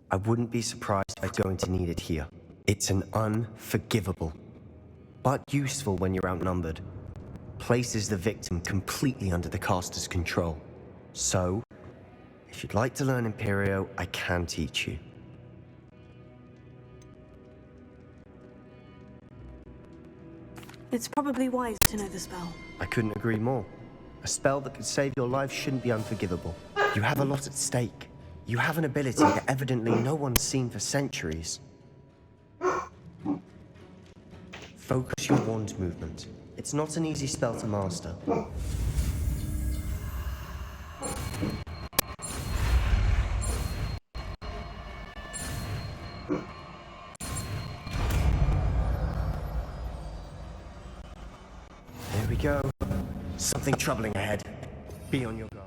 I wouldn't be surprised if I'm going to need it here. It's an unforgivable, but useful when you're outnumbered. Places the victim completely under the caster's control. So, if you'd like to learn Imperio, I can teach you. It's probably wise to know the spell. I couldn't agree more. A spell that could save your life shouldn't be unforgivable. You have a lot at stake. You have an ability that evidently no one's seen for centuries. Focus your wand movement. It's not an easy spell to master. There we go. Something troubling ahead. Be on your guard.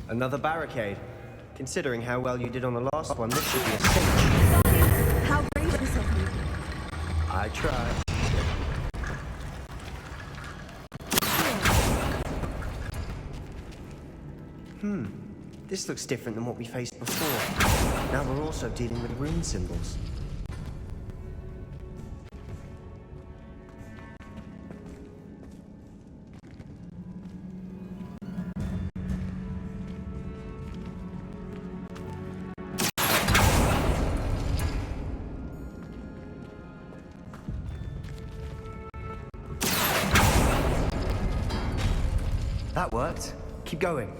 Another barricade. Considering how well you did on the last one, this should be a cinch. How gracious of you. I tried. This looks different than what we faced before. Now we're also dealing with rune symbols. That worked. Keep going.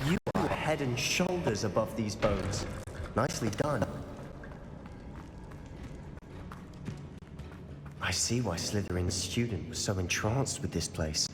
You are head and shoulders above these bones. Nicely done. I see why Slytherin's student was so entranced with this place.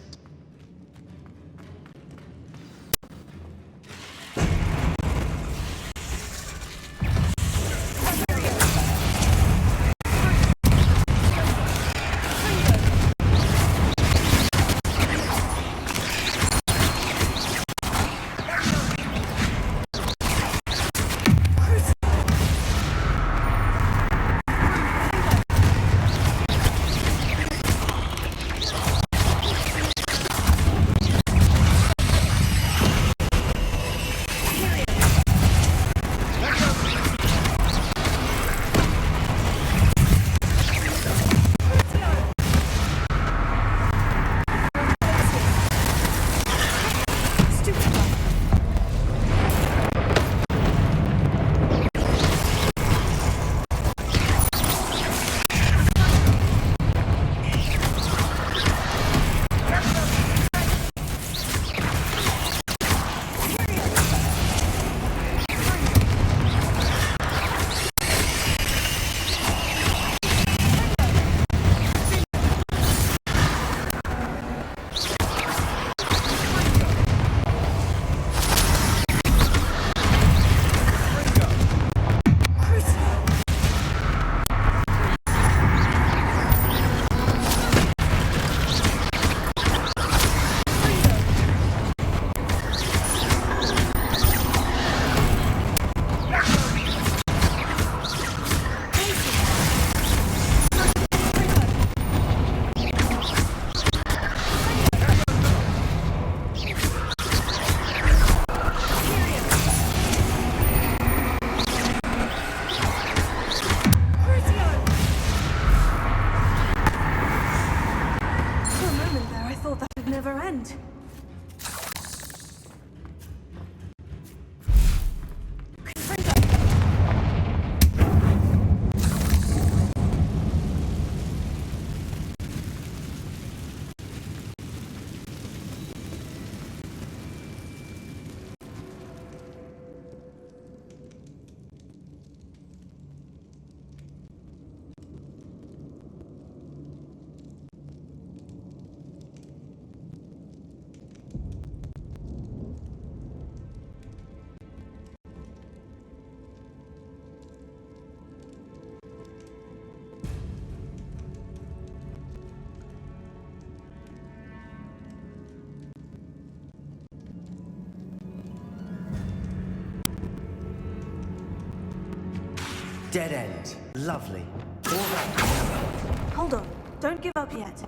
Dead end. Lovely. All right. Hold on. Don't give up yet.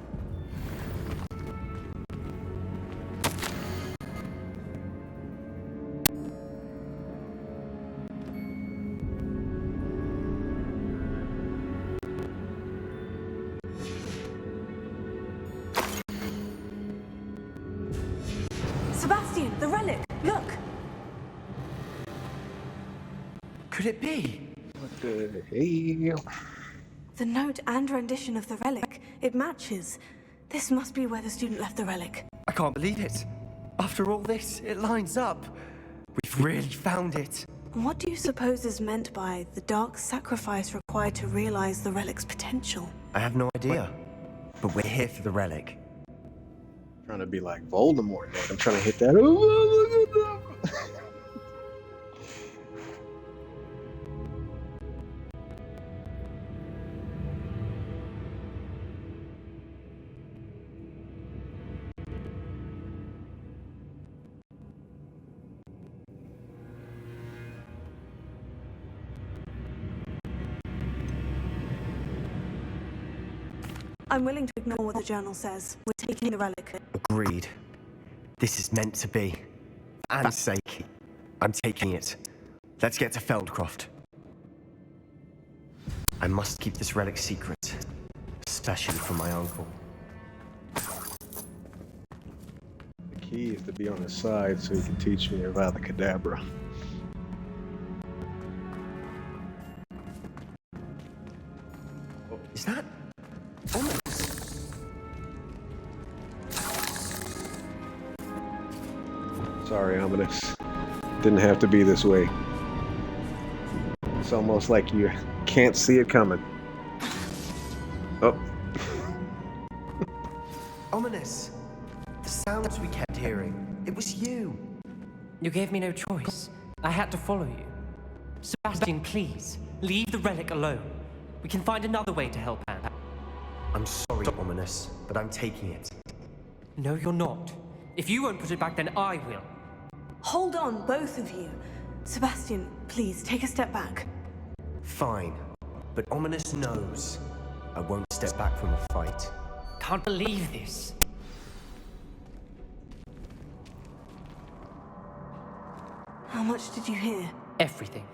Sebastian, the relic! Look! Could it be? What the hell? The note and rendition of the relic, it matches. This must be where the student left the relic. I can't believe it. After all this, it lines up. We've really found it. What do you suppose is meant by the dark sacrifice required to realize the relic's potential? I have no idea. But we're here for the relic. Trying to be like Voldemort, man. I'm trying to hit that. Oh, look at that. I'm willing to ignore what the journal says. We're taking the relic. Agreed. This is meant to be. Anne's sake, I'm taking it. Let's get to Feldcroft. I must keep this relic secret, especially from my uncle. The key is to be on his side so he can teach me about the Kadabra. Is that... Sorry, Ominous. Didn't have to be this way. It's almost like you can't see it coming. Oh. Ominous! The sounds we kept hearing. It was you. You gave me no choice. I had to follow you. Sebastian, please, leave the relic alone. We can find another way to help Anne. I'm sorry, Ominous, but I'm taking it. No, you're not. If you won't put it back, then I will. Hold on, both of you. Sebastian, please, take a step back. Fine. But Ominous knows I won't step back from a fight. Can't believe this. How much did you hear? Everything.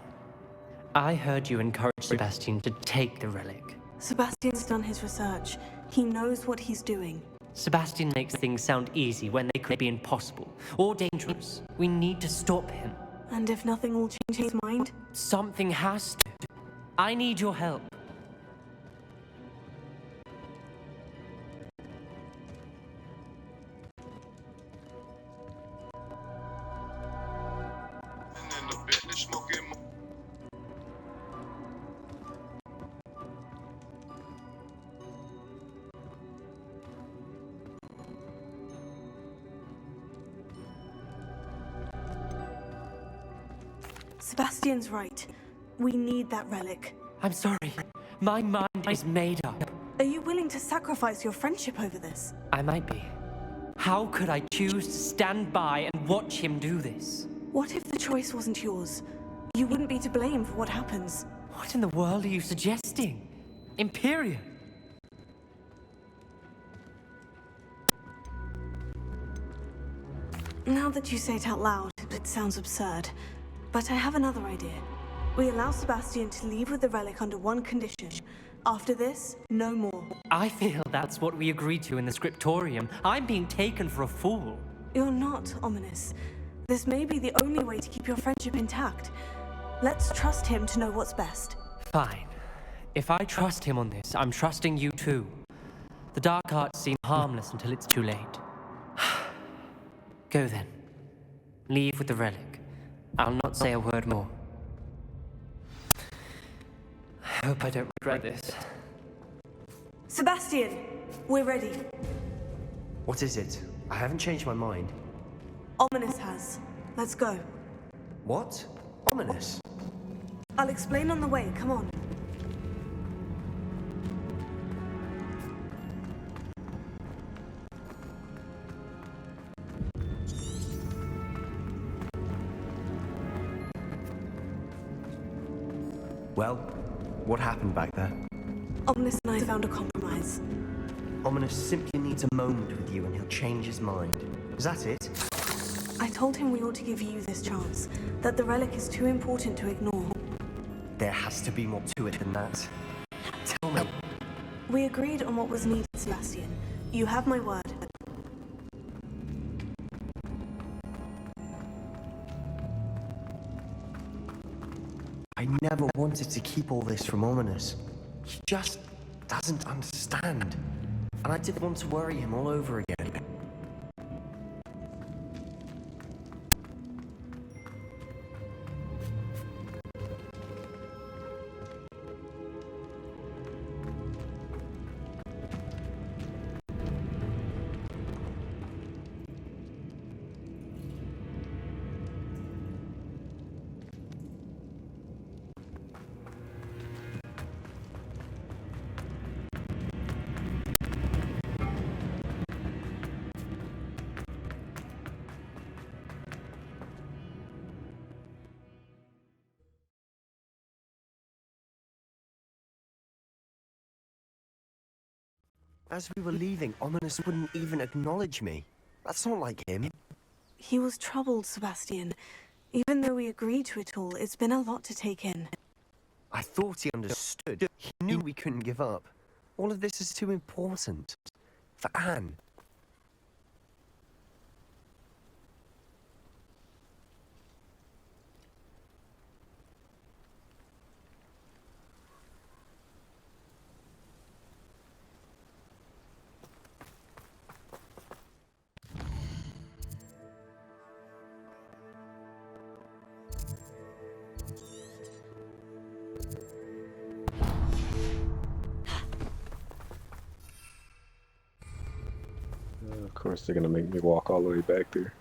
I heard you encourage Sebastian to take the relic. Sebastian's done his research. He knows what he's doing. Sebastian makes things sound easy when they could be impossible or dangerous. We need to stop him. And if nothing will change his mind? Something has to. I need your help. Sebastian's right. We need that relic. I'm sorry. My mind is made up. Are you willing to sacrifice your friendship over this? I might be. How could I choose to stand by and watch him do this? What if the choice wasn't yours? You wouldn't be to blame for what happens. What in the world are you suggesting? Imperium? Now that you say it out loud, it sounds absurd. But I have another idea. We allow Sebastian to leave with the relic under one condition. After this, no more. I feel that's what we agreed to in the scriptorium. I'm being taken for a fool. You're not, Ominous. This may be the only way to keep your friendship intact. Let's trust him to know what's best. Fine. If I trust him on this, I'm trusting you too. The dark arts seem harmless until it's too late. Go then. Leave with the relic. I'll not say a word more. I hope I don't regret this. Sebastian, we're ready. What is it? I haven't changed my mind. Ominous has. Let's go. What? Ominous? I'll explain on the way. Come on. Well, What happened back there? Omnis and I found a compromise. Ominous simply needs a moment with you and he'll change his mind. Is that it? I told him we ought to give you this chance, that the relic is too important to ignore. There has to be more to it than that. Tell me. We agreed on what was needed, Sebastian. You have my word. I never wanted to keep all this from Ominous. He just doesn't understand. And I didn't want to worry him all over again. As we were leaving, Ominous wouldn't even acknowledge me. That's not like him. He was troubled, Sebastian. Even though we agreed to it all, it's been a lot to take in. I thought he understood. He knew we couldn't give up. All of this is too important. For Anne. Of course, they're gonna make me walk all the way back there.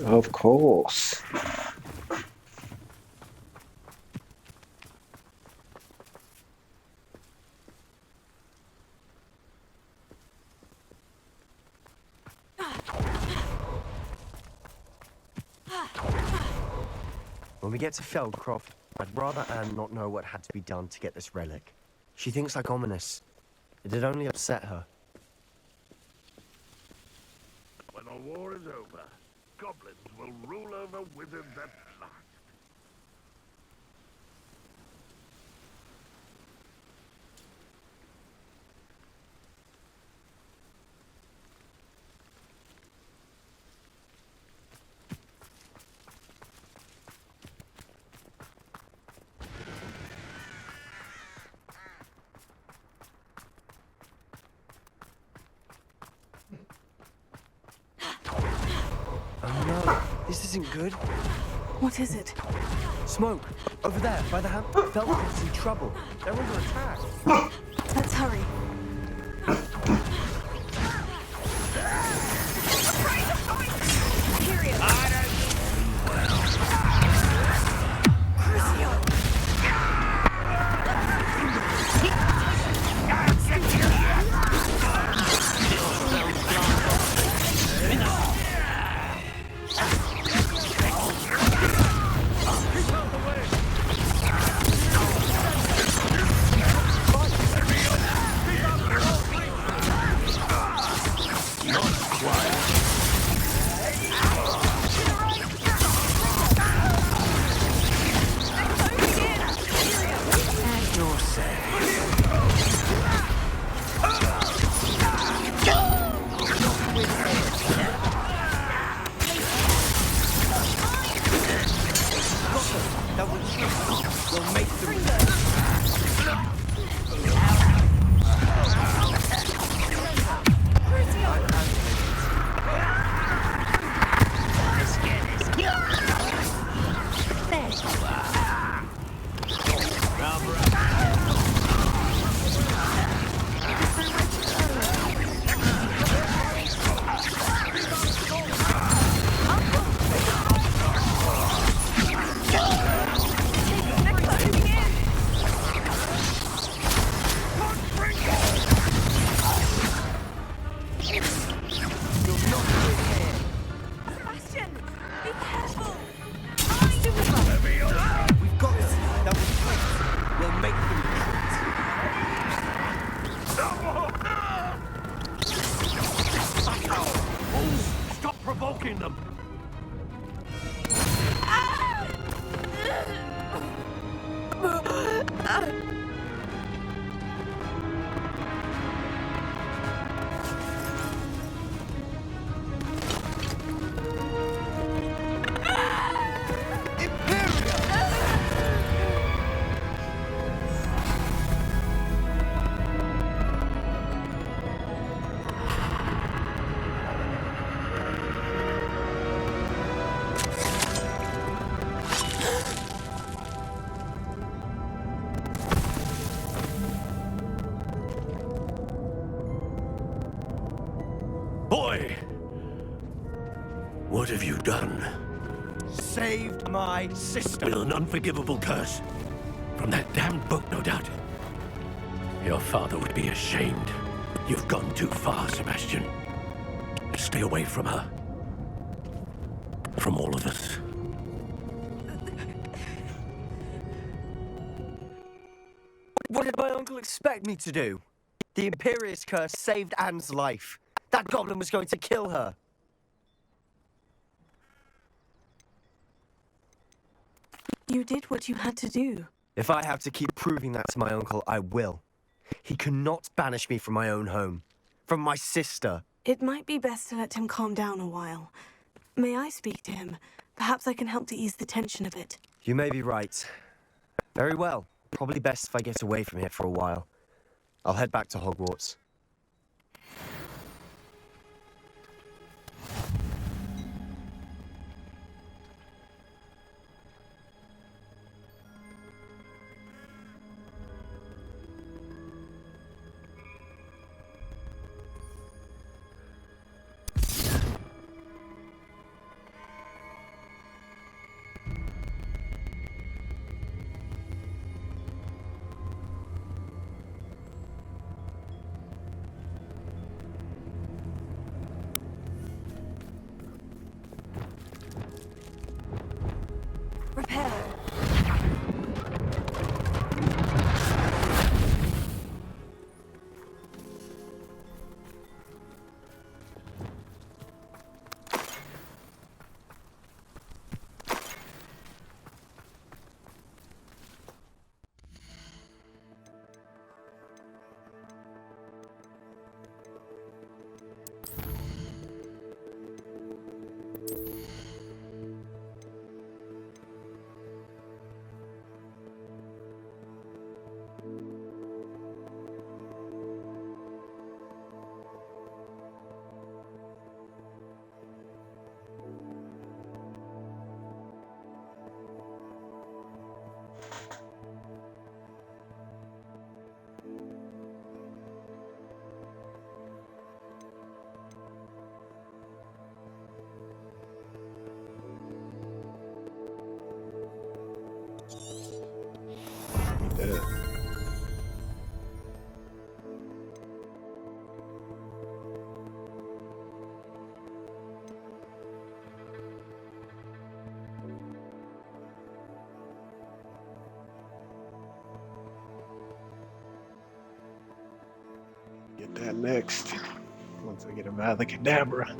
Of course. When we get to Feldcroft, I'd rather Anne not know what had to be done to get this relic. She thinks like Ominous. It'd only upset her. When the war is over, goblins will rule over wizards at last. Oh no, this isn't good. What is it? Smoke! Over there, by the hand. Feldcroft's in trouble. They're under attack. Let's hurry. Boy! What have you done? Saved my sister. With an unforgivable curse. From that damned book, no doubt. Your father would be ashamed. You've gone too far, Sebastian. Stay away from her. From all of us. What did my uncle expect me to do? The Imperious curse saved Anne's life. That goblin was going to kill her. You did what you had to do. If I have to keep proving that to my uncle, I will. He cannot banish me from my own home. From my sister. It might be best to let him calm down a while. May I speak to him? Perhaps I can help to ease the tension a bit. You may be right. Very well. Probably best if I get away from here for a while. I'll head back to Hogwarts. Prepare. Get that next. Once I get him out of the cadabra.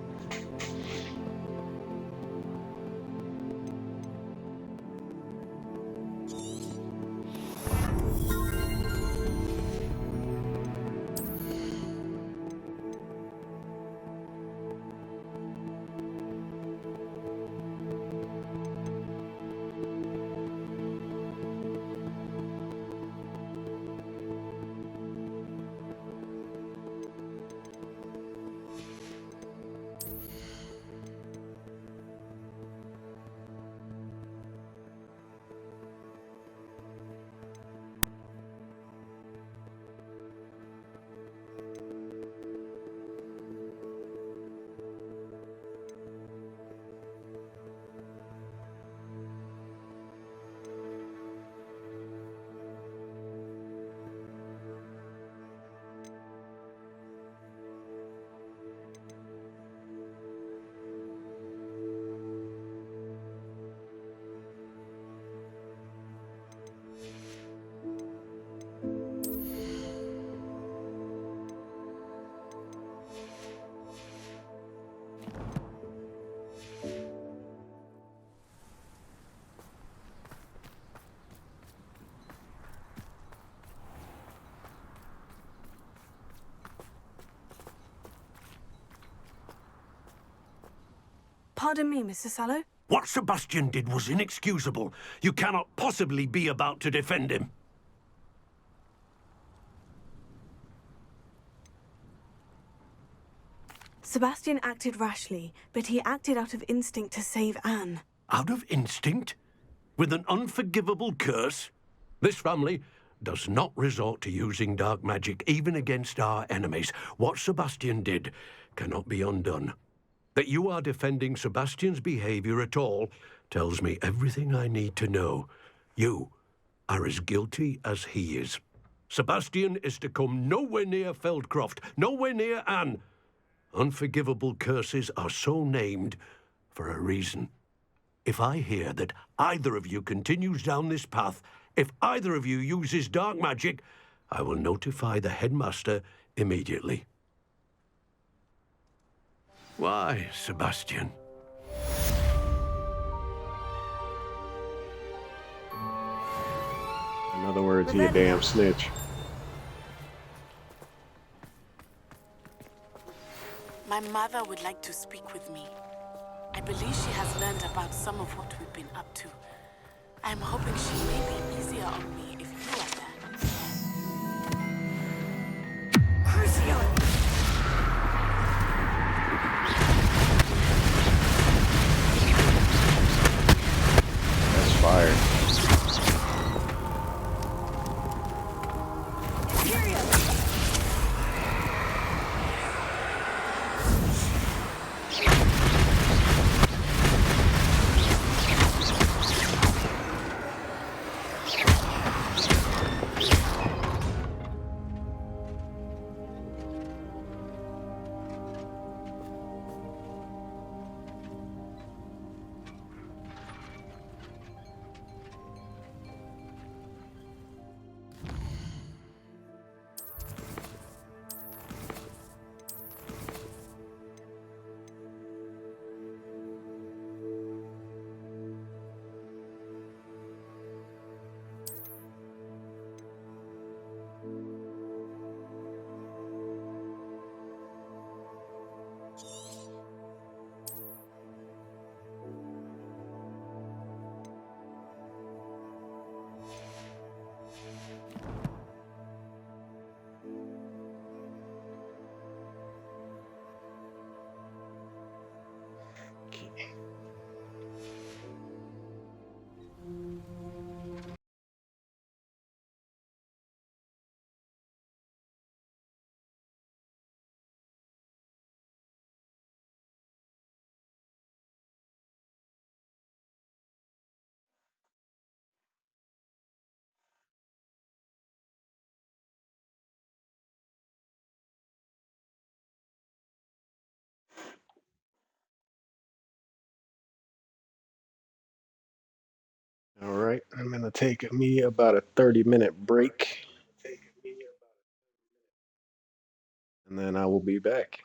Pardon me, Mr. Sallow? What Sebastian did was inexcusable. You cannot possibly be about to defend him. Sebastian acted rashly, but he acted out of instinct to save Anne. Out of instinct? With an unforgivable curse? This family does not resort to using dark magic even against our enemies. What Sebastian did cannot be undone. That you are defending Sebastian's behavior at all tells me everything I need to know. You are as guilty as he is. Sebastian is to come nowhere near Feldcroft, nowhere near Anne. Unforgivable curses are so named for a reason. If I hear that either of you continues down this path, if either of you uses dark magic, I will notify the headmaster immediately. Why, Sebastian? In other words, he a damn snitch. My mother would like to speak with me. I believe she has learned about some of what we've been up to. I'm hoping she may be easier on me if you are there. Crucio! That's fire. All right, I'm gonna take me about a 30-minute break, and then I will be back.